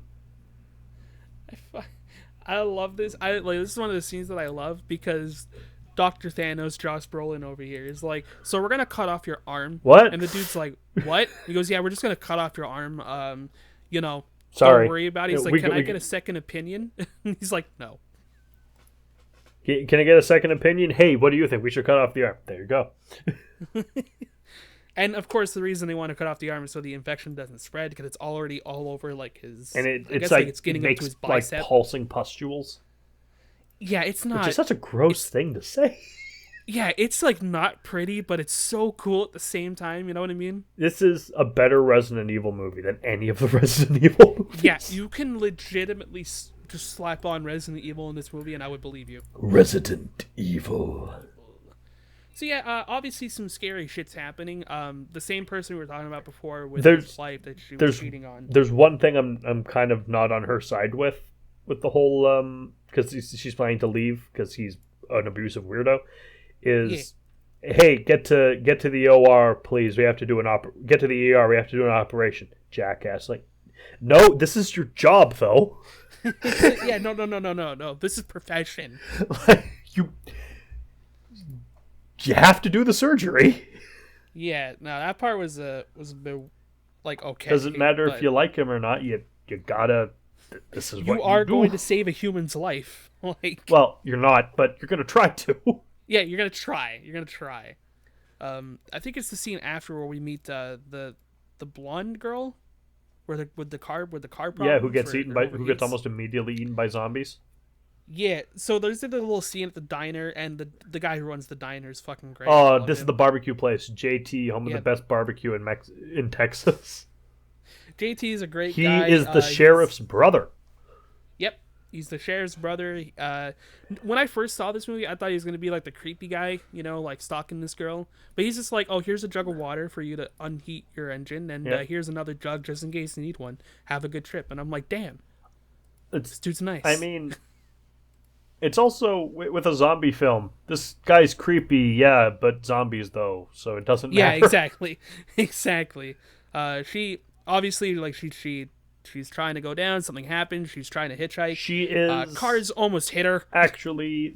I love this. This is one of the scenes that I love because Dr. Thanos, Josh Brolin over here, is like, so we're gonna cut off your arm. What? And the dude's like, what? He goes, yeah, we're just gonna cut off your arm. Sorry. Don't worry about it. He's like, can I get a second opinion? He's like, no. Can I get a second opinion? Hey, what do you think? We should cut off the arm. There you go. And of course, the reason they want to cut off the arm is so the infection doesn't spread because it's already all over like his. And it's getting into his bicep, like pulsing pustules. Yeah, it's not. Which is such a gross thing to say. Yeah, it's like not pretty, but it's so cool at the same time. You know what I mean? This is a better Resident Evil movie than any of the Resident Evil movies. Yeah, you can legitimately just slap on Resident Evil in this movie, and I would believe you. Resident Evil. So yeah, obviously some scary shit's happening. The same person we were talking about before with his wife that she was cheating on. There's one thing I'm kind of not on her side with the whole because she's planning to leave because he's an abusive weirdo. Hey, get to the OR, please. We have to do get to the ER. We have to do an operation. Jackass, like, no, this is your job though. Yeah, no. This is profession. Like, you have to do the surgery. Yeah, no, that part was a bit like okay. Doesn't matter if you like him or not. You gotta. This is what you are going to save a human's life. Like, well, you're not, but you're gonna try to. Yeah, you're gonna try. I think it's the scene after where we meet the blonde girl, with the car problem. Yeah, who gets almost immediately eaten by zombies. Yeah, so there's the little scene at the diner, and the guy who runs the diner is fucking great. Oh, this is the barbecue place, JT, home of the best barbecue in Texas. JT is a great guy. He is the sheriff's brother. Yep, He's the sheriff's brother. When I first saw this movie, I thought he was gonna be like the creepy guy, like stalking this girl. But he's just like, oh, here's a jug of water for you to unheat your engine, and here's another jug just in case you need one. Have a good trip. And I'm like, damn, this dude's nice. I mean, it's also with a zombie film. This guy's creepy, yeah, but zombies though, so it doesn't matter. Yeah, exactly. She obviously she's trying to go down. Something happens. She's trying to hitchhike. She is. Cars almost hit her. Actually,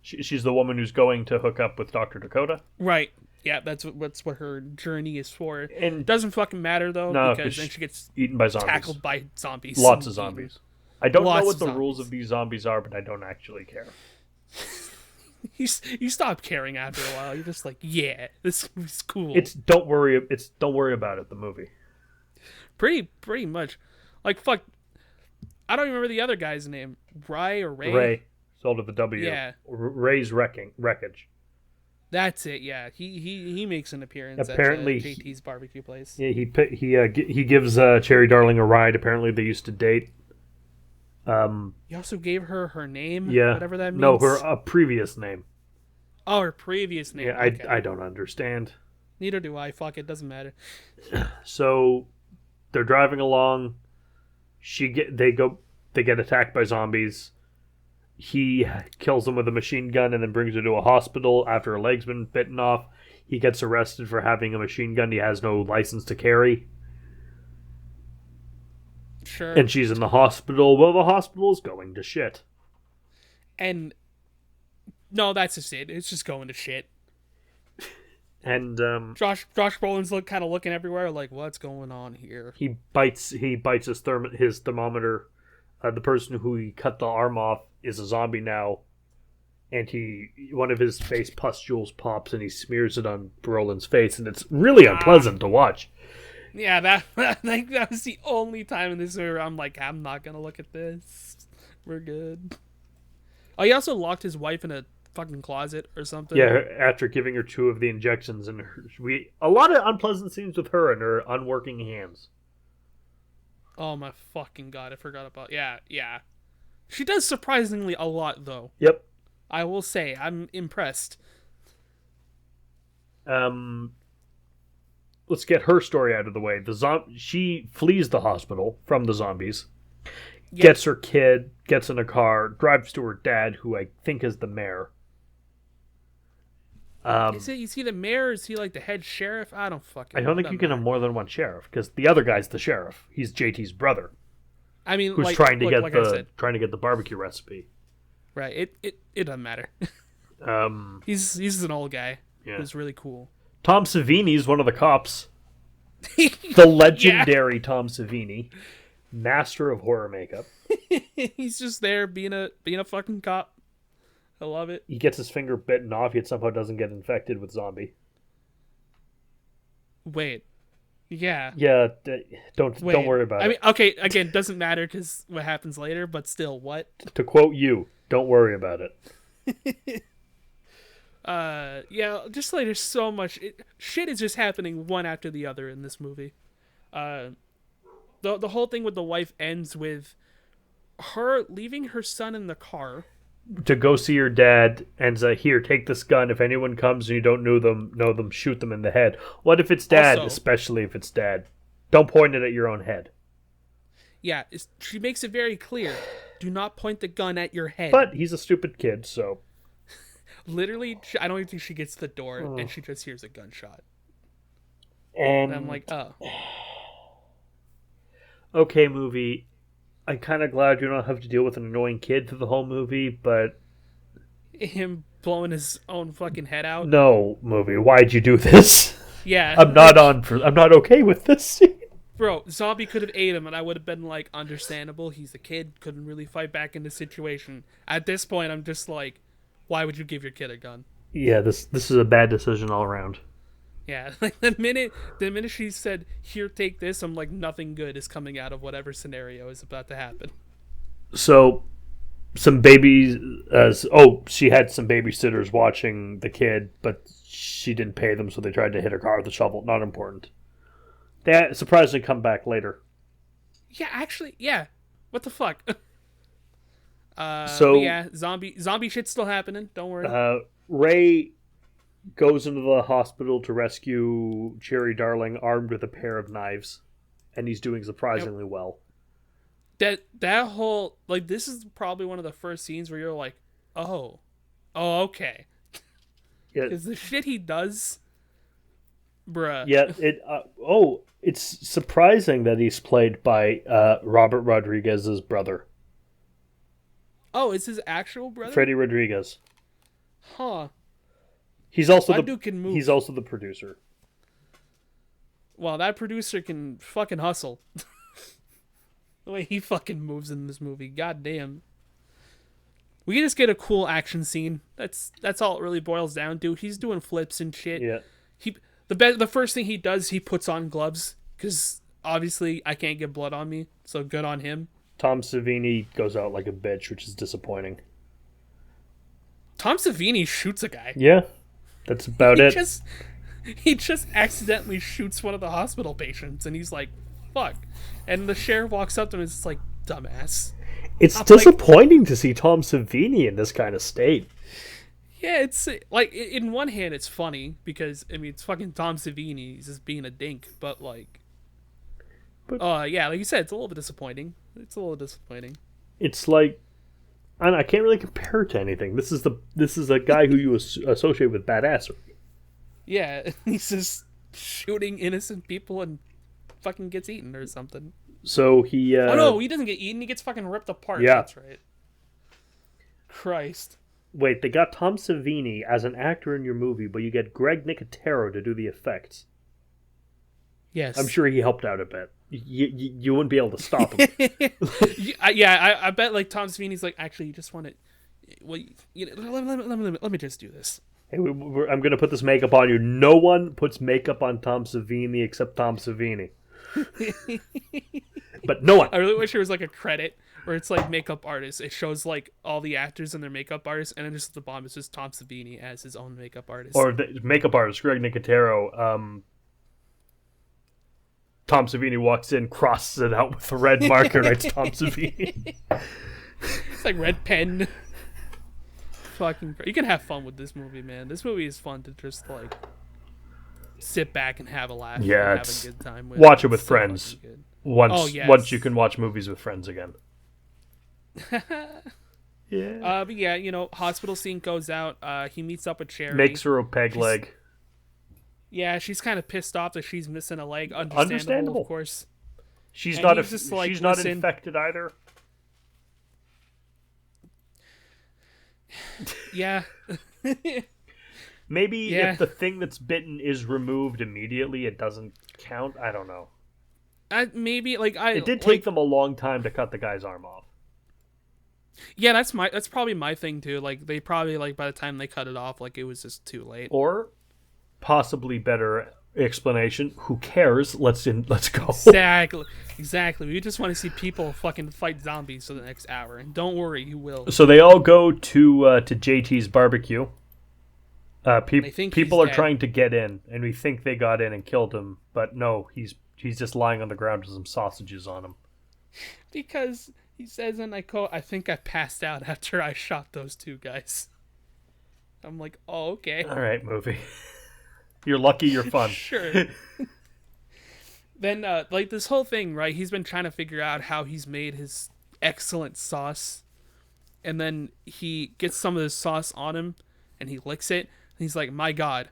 she's the woman who's going to hook up with Dr. Dakota. Right. Yeah, that's what her journey is for. And it doesn't fucking matter though, because then she gets eaten by zombies. Tackled by zombies. Lots of zombies. I don't know what the zombies. rules of these zombies are, but I don't actually care. You stop caring after a while. You're just like, yeah, this is cool. It's don't worry about it. The movie. Pretty much, like fuck. I don't even remember the other guy's name. Ray. Ray, sold with the W. Yeah. Ray's wreckage. That's it. Yeah, he makes an appearance. Apparently, at JT's barbecue place. Yeah, he gives Cherry Darling a ride. Apparently, they used to date. He also gave her name. Yeah, whatever that means. No, her previous name. Oh, her previous name. Yeah, okay. I don't understand. Neither do I. Fuck it, doesn't matter. So they're driving along. They get attacked by zombies. He kills them with a machine gun and then brings her to a hospital after her leg's been bitten off. He gets arrested for having a machine gun he has no license to carry. Sure. And she's in the hospital. Well, the hospital is going to shit. And no, that's just it. It's just going to shit. And Josh Brolin's kind of looking everywhere, like, what's going on here? He bites his thermometer. The person who he cut the arm off is a zombie now, and one of his face pustules pops, and he smears it on Brolin's face, and it's really unpleasant to watch. Yeah, that was the only time in this movie where I'm like, I'm not gonna look at this. We're good. Oh, he also locked his wife in a fucking closet or something. Yeah, after giving her 2 of the injections, and a lot of unpleasant scenes with her and her unworking hands. Oh my fucking god, I forgot about. Yeah. She does surprisingly a lot though. Yep. I will say, I'm impressed. Let's get her story out of the way. She flees the hospital from the zombies. Yep. Gets her kid, gets in a car, drives to her dad, who I think is the mayor. Is he the mayor? Is he like the head sheriff? I don't fucking. I don't think you can have more than one sheriff, because the other guy's the sheriff. He's JT's brother. I mean, who's trying to get the barbecue recipe. Right. It doesn't matter. He's an old guy. Yeah. Who's really cool. Tom Savini's one of the cops. The legendary Tom Savini, master of horror makeup. He's just there being a fucking cop. I love it. He gets his finger bitten off, yet somehow doesn't get infected with zombie. Wait. Yeah. Yeah, don't worry about it. I mean, okay, again, doesn't matter because what happens later, but still, what? To quote you, don't worry about it. Yeah, just like there's so much... shit is just happening one after the other in this movie. The whole thing with the wife ends with her leaving her son in the car... to go see your dad and say, here, take this gun. If anyone comes and you don't know them, shoot them in the head. What if it's dad? Also, especially if it's dad. Don't point it at your own head. Yeah, she makes it very clear. Do not point the gun at your head. But he's a stupid kid, so... Literally, I don't even think she gets to the door, and she just hears a gunshot. And I'm like, oh. Okay, movie... I'm kind of glad you don't have to deal with an annoying kid through the whole movie, but... Him blowing his own fucking head out? No, movie, why'd you do this? Yeah. I'm not okay with this scene. Bro, zombie could have ate him, and I would have been like, understandable. He's a kid, couldn't really fight back in the situation. At this point, I'm just like, why would you give your kid a gun? Yeah, this is a bad decision all around. Yeah, like the minute she said, here, take this, I'm like, nothing good is coming out of whatever scenario is about to happen. So, some babies, she had some babysitters watching the kid, but she didn't pay them, so they tried to hit her car with a shovel. Not important. They surprisingly come back later. Yeah, actually, yeah. What the fuck? So but yeah, zombie shit's still happening. Don't worry. Ray goes into the hospital to rescue Cherry Darling, armed with a pair of knives, and he's doing surprisingly well. That whole, like, this is probably one of the first scenes where you're like, oh, okay. Yeah. Because the shit he does, bruh. Yeah. It's surprising that he's played by Robert Rodriguez's brother. Oh, it's his actual brother? Freddie Rodriguez. Huh. He's also That dude can move. He's also the producer. Well, that producer can fucking hustle. The way he fucking moves in this movie, goddamn. We can just get a cool action scene. That's all it really boils down to. He's doing flips and shit. Yeah. The first thing he does, he puts on gloves because obviously I can't get blood on me. So good on him. Tom Savini goes out like a bitch, which is disappointing. Tom Savini shoots a guy. Yeah, that's about it. He just accidentally shoots one of the hospital patients, and he's like, "Fuck!" And the sheriff walks up to him and is like, "Dumbass." It's disappointing to see Tom Savini in this kind of state. Yeah, it's like, in one hand, it's funny because I mean it's fucking Tom Savini. He's just being a dink, but like, yeah, like you said, it's a little bit disappointing. It's like, I can't really compare it to anything. This is a guy who you associate with badassery. Yeah, he's just shooting innocent people and fucking gets eaten or something. So he... oh no, he doesn't get eaten, he gets fucking ripped apart. Yeah. That's right. Christ. Wait, they got Tom Savini as an actor in your movie, but you get Greg Nicotero to do the effects. Yes. I'm sure he helped out a bit. You wouldn't be able to stop him. I bet like Tom Savini's like, actually, you just want to... Well, let me just do this. Hey, I'm going to put this makeup on you. No one puts makeup on Tom Savini except Tom Savini. But no one. I really wish there was like a credit where it's like makeup artist. It shows like all the actors and their makeup artists, and then just at the bottom it's just Tom Savini as his own makeup artist. Or the makeup artist, Greg Nicotero. Tom Savini walks in, crosses it out with a red marker, writes Tom Savini. It's like red pen. Fucking, you can have fun with this movie, man. This movie is fun to just like sit back and have a laugh. Yeah, and have a good time with. Watch it with friends. Yes. Once you can watch movies with friends again. Yeah. But yeah, you know, hospital scene goes out. He meets up with Cherry. Makes her a peg leg. Yeah, she's kind of pissed off that she's missing a leg. Understandable. Of course. She's and not she's not infected either. Yeah. Maybe if the thing that's bitten is removed immediately, it doesn't count. I don't know. It did take them a long time to cut the guy's arm off. Yeah, that's probably my thing too. Like they probably like by the time they cut it off, like it was just too late. Or possibly better explanation, who cares? Let's go. Exactly. We just want to see people fucking fight zombies for the next hour, and don't worry, you will. So they all go to JT's barbecue. People are trying to get in, and we think they got in and killed him, but no, he's just lying on the ground with some sausages on him. Because he says, and I quote, "I think I passed out after I shot those two guys." I'm like, oh, okay. All right, movie. You're lucky you're fun. Sure. Then, like, this whole thing, right, he's been trying to figure out how he's made his excellent sauce. And then he gets some of this sauce on him, and he licks it. And he's like, my God,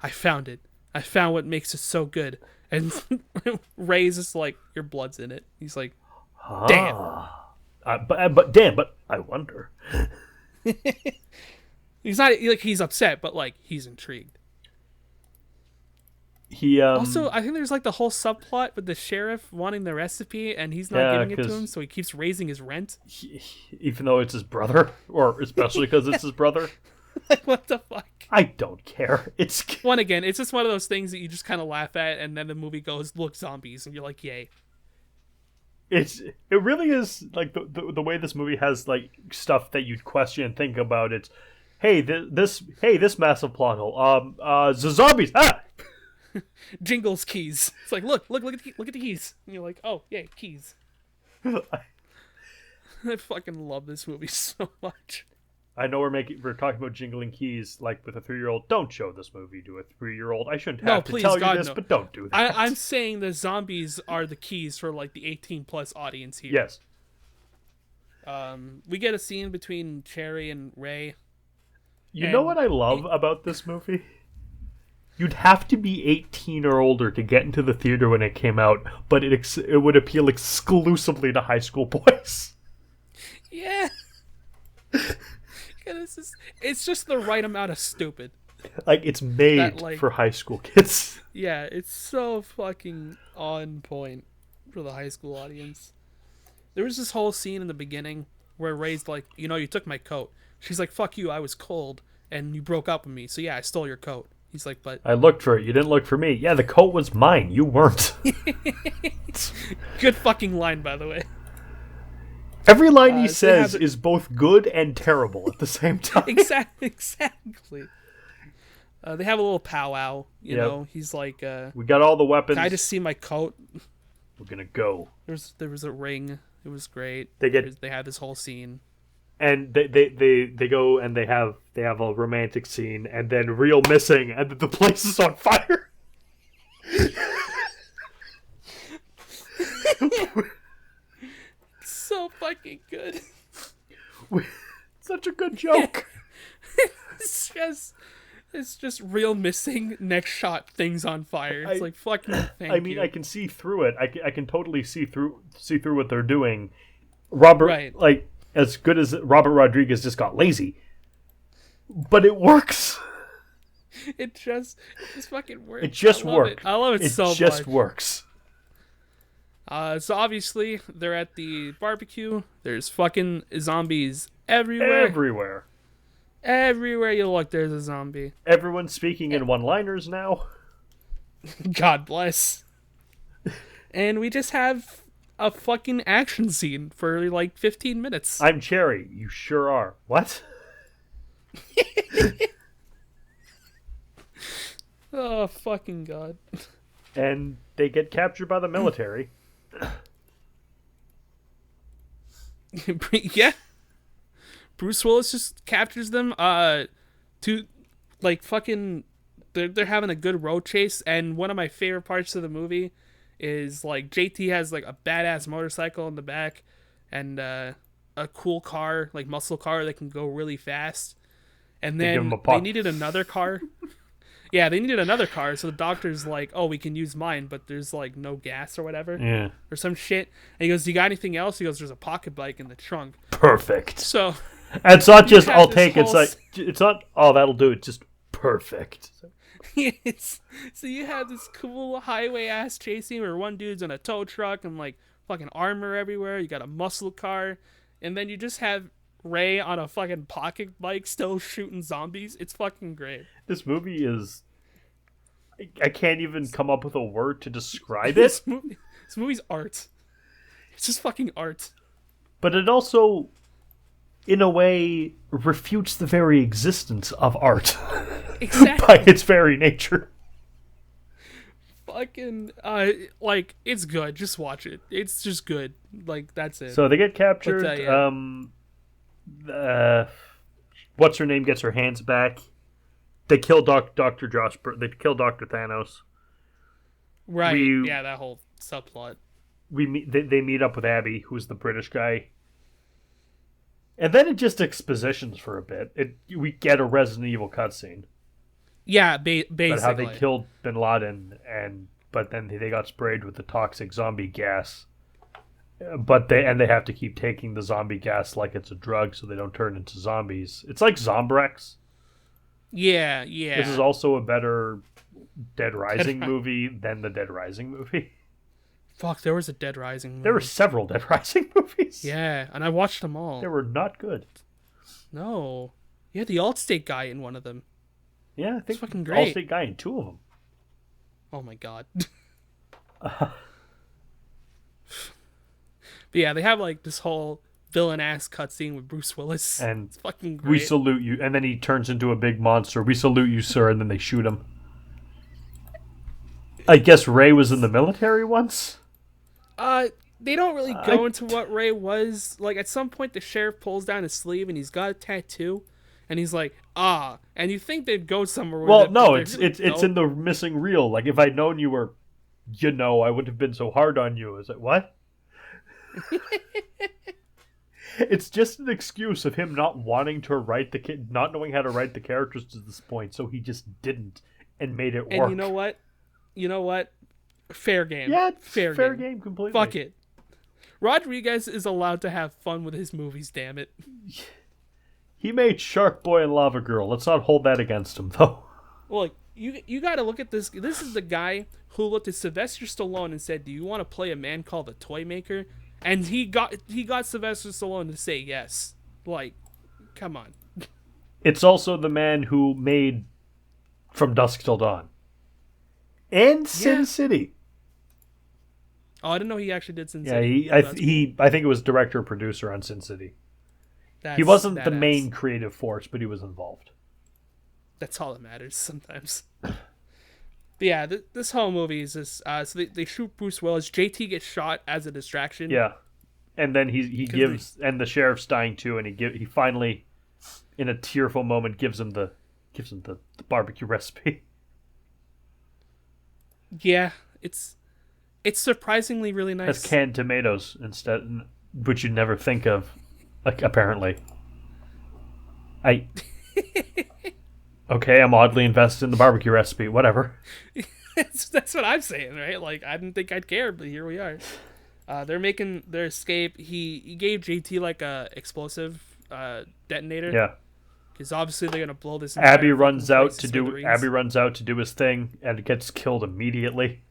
I found it. I found what makes it so good. And Ray's just like, your blood's in it. He's like, damn. But I wonder. He's not, like, he's upset, but, like, he's intrigued. Also, I think there's like the whole subplot with the sheriff wanting the recipe and he's not giving it to him, so he keeps raising his rent. Even though it's his brother, or especially because it's his brother. Like, what the fuck? I don't care. It's it's just one of those things that you just kind of laugh at, and then the movie goes, "Look, zombies," and you're like, "Yay!" It really is like the way this movie has like stuff that you'd question and think about. It's this massive plot hole. The zombies. Jingles keys. It's like, look at the keys. And you're like, oh, yay, keys. I fucking love this movie so much. I know we're talking about jingling keys like with a 3-year-old. Don't show this movie to a 3-year-old. I shouldn't have to tell you this, but don't do that. I'm saying the zombies are the keys for like the 18+ audience here. Yes. We get a scene between Cherry and Ray. You know what I love about this movie? You'd have to be 18 or older to get into the theater when it came out, but it would appeal exclusively to high school boys. Yeah. Yeah, it's just the right amount of stupid. Like, it's made for high school kids. Yeah, it's so fucking on point for the high school audience. There was this whole scene in the beginning where Ray's like, you took my coat. She's like, fuck you, I was cold, and you broke up with me, so yeah, I stole your coat. He's like, but... I looked for it, you didn't look for me. Yeah, the coat was mine, you weren't. Good fucking line, by the way. Every line he says is both good and terrible at the same time. Exactly. They have a little powwow, you know. He's like, we got all the weapons. Can I just see my coat? We're gonna go. There was a ring. It was great. They had this whole scene. And they go and they have a romantic scene, and then real missing, and the place is on fire. So fucking good. Such a good joke. It's just real missing. Next shot, things on fire. It's like fucking. Thank you. I can see through it. I can totally see through what they're doing. Robert, like as good as Robert Rodriguez just got lazy, but it works. It just fucking works. It just works. I love it so much. It just works. So obviously they're at the barbecue. There's fucking zombies everywhere. Everywhere you look, there's a zombie. Everyone's speaking in one-liners now. God bless. And we just have a fucking action scene for like 15 minutes. I'm Cherry. You sure are. What? Oh, fucking God. And they get captured by the military. Yeah. Bruce Willis just captures them to like fucking they're having a good road chase, and one of my favorite parts of the movie is like JT has like a badass motorcycle in the back and a cool car, like muscle car that can go really fast. And then they needed another car. Yeah, they needed another car, so the doctor's like, "Oh, we can use mine, but there's like no gas or whatever." Yeah. Or some shit. And he goes, "Do you got anything else?" He goes, "There's a pocket bike in the trunk." Perfect. So and it's not just I'll take it's like it's not that'll do it, just perfect. So you have this cool highway ass chase scene where one dude's in a tow truck and like fucking armor everywhere. You got a muscle car, and then you just have Ray on a fucking pocket bike still shooting zombies. It's fucking great. This movie is... I can't even come up with a word to describe it. This movie's art. It's just fucking art. But it also, in a way, refutes the very existence of art. Exactly. By its very nature. Fucking, like, it's good. Just watch it. It's just good. Like, that's it. So they get captured. What's her name gets her hands back. They kill Dr. Josh. They kill Dr. Thanos. Right. Yeah, that whole subplot. They meet up with Abby, who's the British guy. And then it just expositions for a bit. We get a Resident Evil cutscene. Yeah, basically. But how they killed Bin Laden, but then they got sprayed with the toxic zombie gas. But they have to keep taking the zombie gas like it's a drug so they don't turn into zombies. It's like Zombrex. Yeah. This is also a better Dead Rising movie than the Dead Rising movie. Fuck, there was a Dead Rising movie. There were several Dead Rising movies. Yeah, and I watched them all. They were not good. No. You had the Allstate guy in one of them. Yeah, I think fucking great. Allstate guy in two of them. Oh my God. But yeah, they have like this whole villain-ass cutscene with Bruce Willis. And it's fucking great. We salute you. And then he turns into a big monster. We salute you, sir. And then they shoot him. I guess Ray was in the military once? they don't really go into what Ray was. Like, at some point, the sheriff pulls down his sleeve, and he's got a tattoo, and he's like, ah. And you think they'd go somewhere with well, it. no, it's in the missing reel. Like, if I'd known you were, I wouldn't have been so hard on you. Is it what? It's just an excuse of him not wanting to write not knowing how to write the characters to this point, so he just didn't and made it work. And you know what? Fair game. Yeah, it's fair game completely. Fuck it. Rodriguez is allowed to have fun with his movies, damn it. He made Shark Boy and Lava Girl. Let's not hold that against him, though. Well, you got to look at this. This is the guy who looked at Sylvester Stallone and said, "Do you want to play a man called the Toy Maker?" And he got Sylvester Stallone to say yes. Like, come on. It's also the man who made From Dusk Till Dawn and Sin City. Oh, I didn't know he actually did Sin City. Yeah, I think it was director or producer on Sin City. He wasn't the main creative force, but he was involved. That's all that matters sometimes. But yeah, this whole movie is this. So they shoot Bruce Willis. JT gets shot as a distraction. Yeah, and then he gives, and the sheriff's dying too, and he finally, in a tearful moment, gives him the barbecue recipe. Yeah, it's surprisingly really nice. Has canned tomatoes instead, which you'd never think of. Like, apparently, okay, I'm oddly invested in the barbecue recipe. Whatever. That's what I'm saying, right? Like, I didn't think I'd care, but here we are. They're making their escape. He gave JT like a explosive detonator. Yeah. Because obviously they're gonna blow this. Abby runs out to do his thing and gets killed immediately.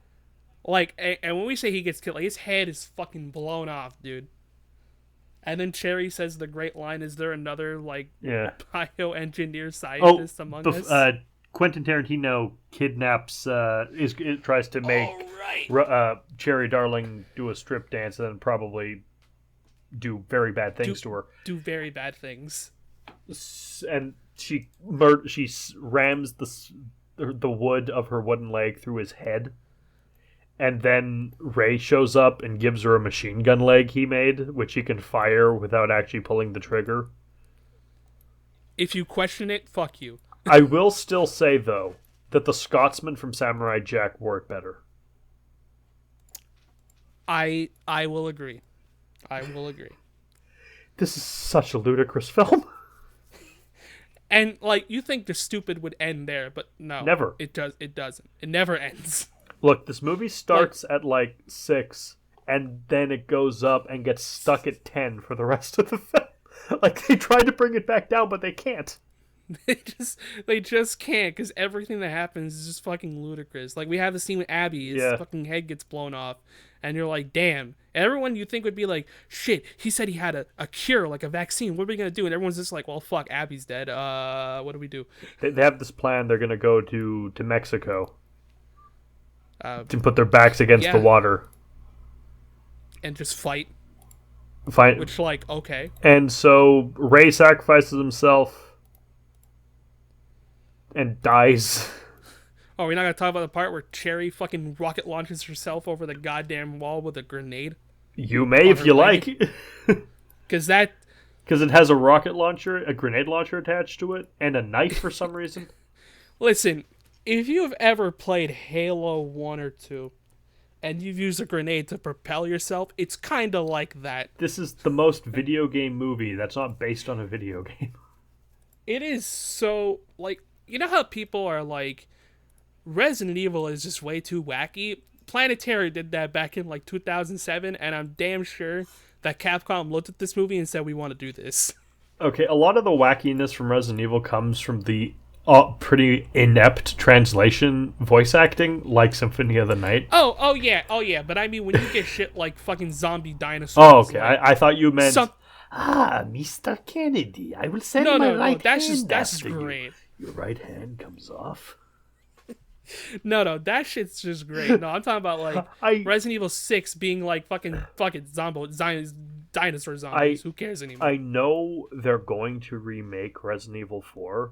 Like, and when we say he gets killed, like, his head is fucking blown off, dude. And then Cherry says the great line, "Is there another, like, bioengineer scientist among us?" Quentin Tarantino kidnaps, tries to make Cherry Darling do a strip dance and then probably do very bad things to her. Do very bad things. And she rams the wood of her wooden leg through his head. And then Ray shows up and gives her a machine gun leg he made, which he can fire without actually pulling the trigger. If you question it, fuck you. I will still say, though, that the Scotsman from Samurai Jack wore it better. I will agree. I will agree. This is such a ludicrous film. And, like, you think the stupid would end there, but no. Never. It doesn't. It never ends. Look, this movie starts at, 6, and then it goes up and gets stuck at 10 for the rest of the film. Like, they tried to bring it back down, but they can't. They just can't, because everything that happens is just fucking ludicrous. Like, we have the scene with Abby, his fucking head gets blown off, and you're like, damn. Everyone you think would be like, shit, he said he had a cure, like a vaccine, what are we gonna do? And everyone's just like, well, fuck, Abby's dead, what do we do? They have this plan, they're gonna go to Mexico. To put their backs against the water. And just fight. Which, like, okay. And so Ray sacrifices himself and dies. Oh, we're not going to talk about the part where Cherry fucking rocket launches herself over the goddamn wall with a grenade? You may if you like. Because it has a rocket launcher, a grenade launcher attached to it, and a knife for some reason. Listen, if you have ever played Halo 1 or 2, and you've used a grenade to propel yourself, it's kind of like that. This is the most video game movie that's not based on a video game. It is so, like, you know how people are like, Resident Evil is just way too wacky? Planetary did that back in, 2007, and I'm damn sure that Capcom looked at this movie and said, we want to do this. Okay, a lot of the wackiness from Resident Evil comes from the pretty inept translation voice acting, like Symphony of the Night. Oh yeah, but I mean, when you get shit like fucking zombie dinosaurs. Oh, okay, like, I thought you meant... Mr. Kennedy, I will send my right hand that's great. Your right hand comes off. No, that shit's just great. No, I'm talking about, like, Resident Evil 6 being, like, fucking dinosaur zombies. Who cares anymore? I know they're going to remake Resident Evil 4,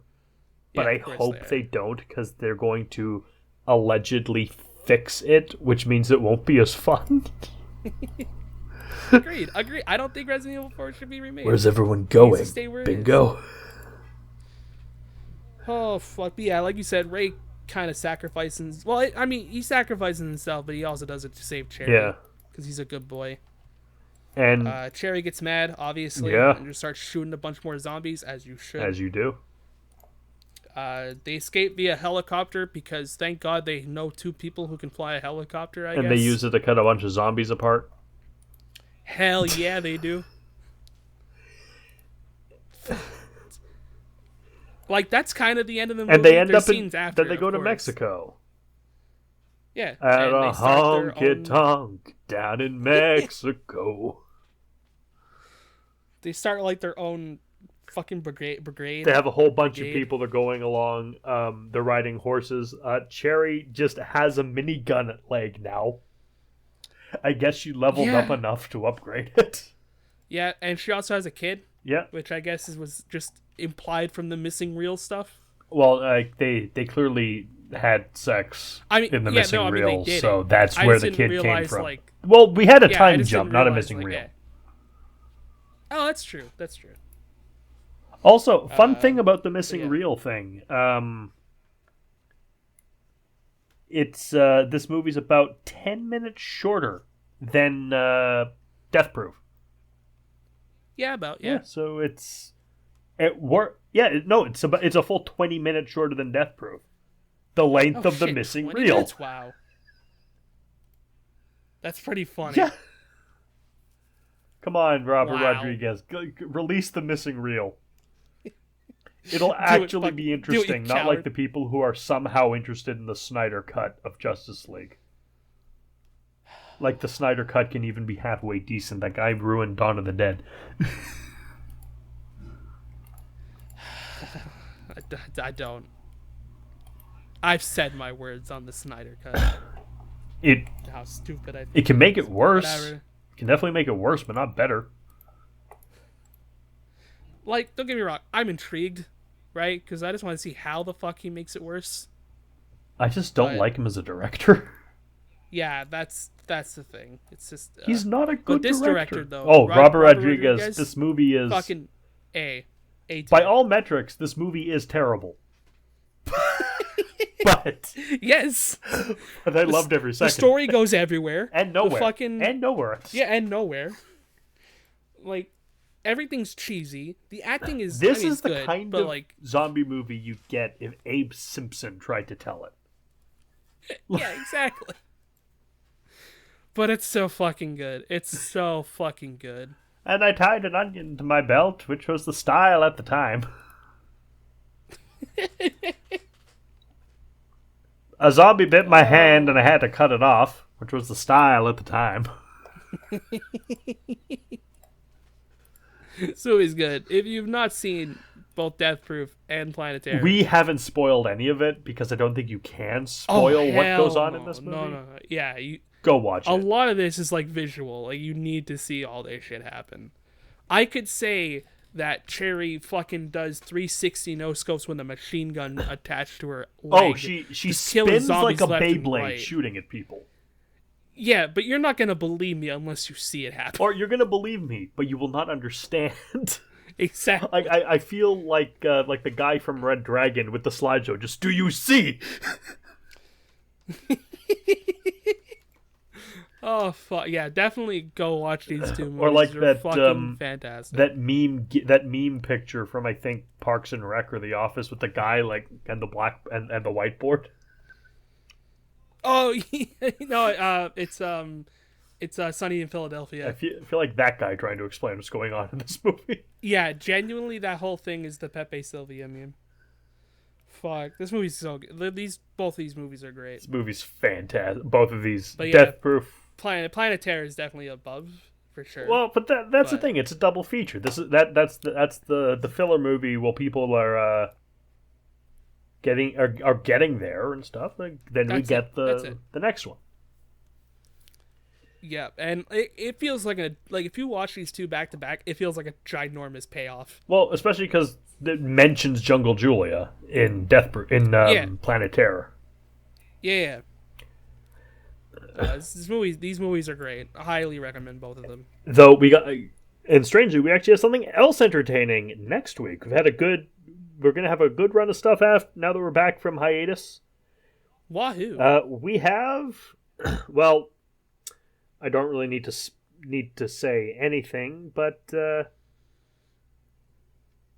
but I hope they don't, because they're going to allegedly fix it, which means it won't be as fun. Agreed. I don't think Resident Evil 4 should be remade. Where's everyone It needs going? to stay where it Bingo. is. Oh, fuck. But yeah, like you said, Ray kind of sacrifices... Well, I mean, he sacrifices himself, but he also does it to save Cherry. Yeah. Because he's a good boy. And Cherry gets mad, obviously, Yeah. and just starts shooting a bunch more zombies, as you should. as you do. They escape via helicopter because, thank God, they know 2 people who can fly a helicopter, I guess. And they use it to cut a bunch of zombies apart. Hell yeah, they do. Like, that's kind of the end of the movie. And they end There's up in... scenes after, Then they go of to course. Mexico. Yeah. At and a they start their honky-tonk down in Mexico. They start, like, their own fucking brigade. They have a whole bunch of people that are going along. They're riding horses. Cherry just has a minigun leg now. I guess she leveled up enough to upgrade it. Yeah, and she also has a kid. Yeah. Which I guess was just implied from the missing reel stuff. Well, they clearly had sex in the missing reel, so that's I where just the didn't kid came realize, from. like... Well, we had a I time just jump, didn't not a realize, missing like, reel. yeah. Oh, that's true. That's true. Also, fun thing about the missing reel thing. It's this movie's about 10 minutes shorter than Death Proof. Yeah, yeah. So it's it's a full 20 minutes shorter than Death Proof. The length of the missing 20 reel. minutes? Wow. That's pretty funny. Yeah. Come on, Robert Wow. Rodriguez, release the missing reel. It'll actually be interesting, not like the people who are somehow interested in the Snyder Cut of Justice League. Like the Snyder Cut can even be halfway decent. That guy ruined Dawn of the Dead. I don't. I've said my words on the Snyder Cut. How stupid I think it can make it worse. Whatever. It can definitely make it worse, but not better. Like, don't get me wrong, I'm intrigued, right? Because I just want to see how the fuck he makes it worse. I just don't like him as a director. Yeah, that's the thing. It's just he's not a good but this director. Though. Oh, Robert Rodriguez. This movie is fucking A. By all metrics, this movie is terrible. But yes, but I loved every second. The story goes everywhere and nowhere. And nowhere. Yeah, and nowhere. Like everything's cheesy. The acting is this is the good, kind but of like zombie movie you'd get if Abe Simpson tried to tell it. Yeah, exactly. But it's so fucking good. It's so fucking good. And I tied an onion to my belt, which was the style at the time. A zombie bit my hand and I had to cut it off, which was the style at the time. So he's good. If you've not seen both Death Proof and Planet Terror, we haven't spoiled any of it because I don't think you can spoil what goes on in this movie. No. Yeah, go watch it. A lot of this is like visual. Like you need to see all this shit happen. I could say that Cherry fucking does 360 no scopes with a machine gun attached to her leg. Oh, she spins like a Beyblade shooting at people. Yeah, but you're not gonna believe me unless you see it happen. Or you're gonna believe me, but you will not understand. Exactly. I feel like the guy from Red Dragon with the slideshow. Just do you see? Oh fuck yeah! Definitely go watch these two movies. Or like They're that fucking fantastic. that meme picture from I think Parks and Rec or The Office with the guy like and the black and the whiteboard. Oh no! It's Sunny in Philadelphia. I feel like that guy trying to explain what's going on in this movie. Yeah, genuinely, that whole thing is the Pepe Sylvia meme. Fuck, this movie's so good. Both these movies are great. This movie's fantastic. Both of these. But yeah, Death Proof. Planet Terror is definitely above for sure. Well, but that's the thing. It's a double feature. That's the filler movie. While people are getting there and stuff. Then we get the next one. Yeah, and it feels like if you watch these two back to back, it feels like a ginormous payoff. Well, especially because it mentions Jungle Julia in Planet Terror. Yeah. These movies are great. I highly recommend both of them. Though and strangely, we actually have something else entertaining next week. We're gonna have a good run of stuff now that we're back from hiatus. Wahoo! We have, well, I don't really need to say anything, but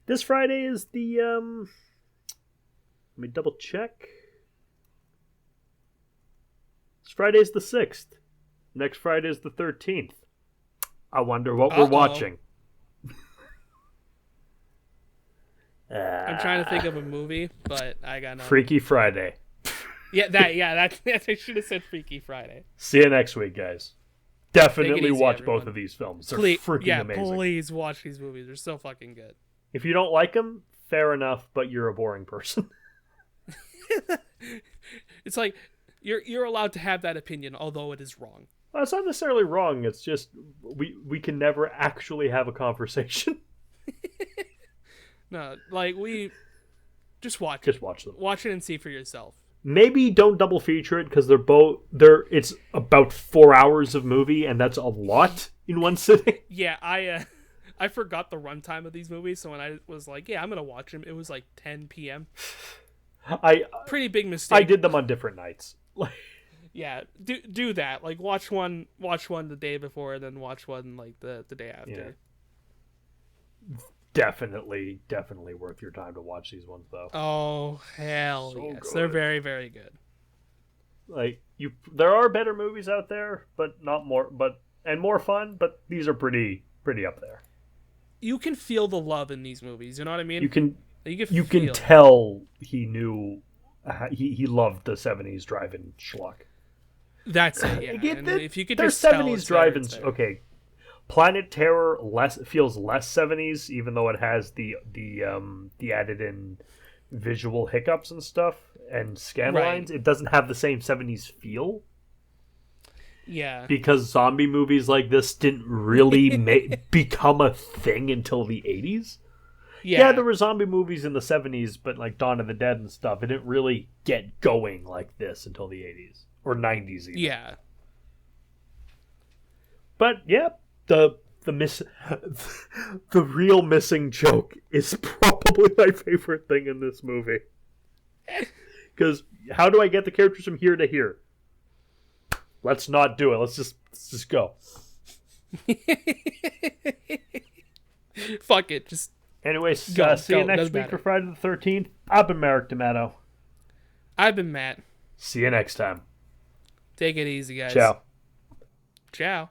this Friday is the let me double check. This Friday is the 6th. Next Friday is the 13th. I wonder what we're watching. I'm trying to think of a movie, but I got nothing. Freaky Friday. I should have said Freaky Friday. See you next week, guys. Definitely watch both of these films. They're freaking amazing. Please watch these movies. They're so fucking good. If you don't like them, fair enough, but you're a boring person. It's like you're allowed to have that opinion, although it is wrong. Well, it's not necessarily wrong. It's just we can never actually have a conversation. No, like we just watch them. Watch it and see for yourself. Maybe don't double feature it because it's about 4 hours of movie, and that's a lot in one sitting. Yeah, I forgot the runtime of these movies, so when I was like, yeah, I'm gonna watch them, it was like 10 p.m. Pretty big mistake. I did them on different nights. Yeah, do that. Like watch one the day before, and then watch one like the day after. Yeah. Definitely worth your time to watch these ones, though. Oh hell yes, good. They're very, very good. Like there are better movies out there, but not more, and more fun. But these are pretty up there. You can feel the love in these movies. You know what I mean? You can tell he knew he loved the 70s drive-in schlock. That's it. Yeah. And if you could there's just 70s drive-ins. Okay. Planet Terror feels less 70s, even though it has the added in visual hiccups and stuff and scan lines. It doesn't have the same 70s feel. Yeah. Because zombie movies like this didn't really become a thing until the 80s. Yeah, there were zombie movies in the 70s, but like Dawn of the Dead and stuff, it didn't really get going like this until the 80s or 90s even. Yeah. But yeah, the real missing joke is probably my favorite thing in this movie. Because how do I get the characters from here to here? Let's not do it. Let's just go. Fuck it. Just anyways, see you next week for Friday the 13th. I've been Merrick D'Amato. I've been Matt. See you next time. Take it easy, guys. Ciao. Ciao.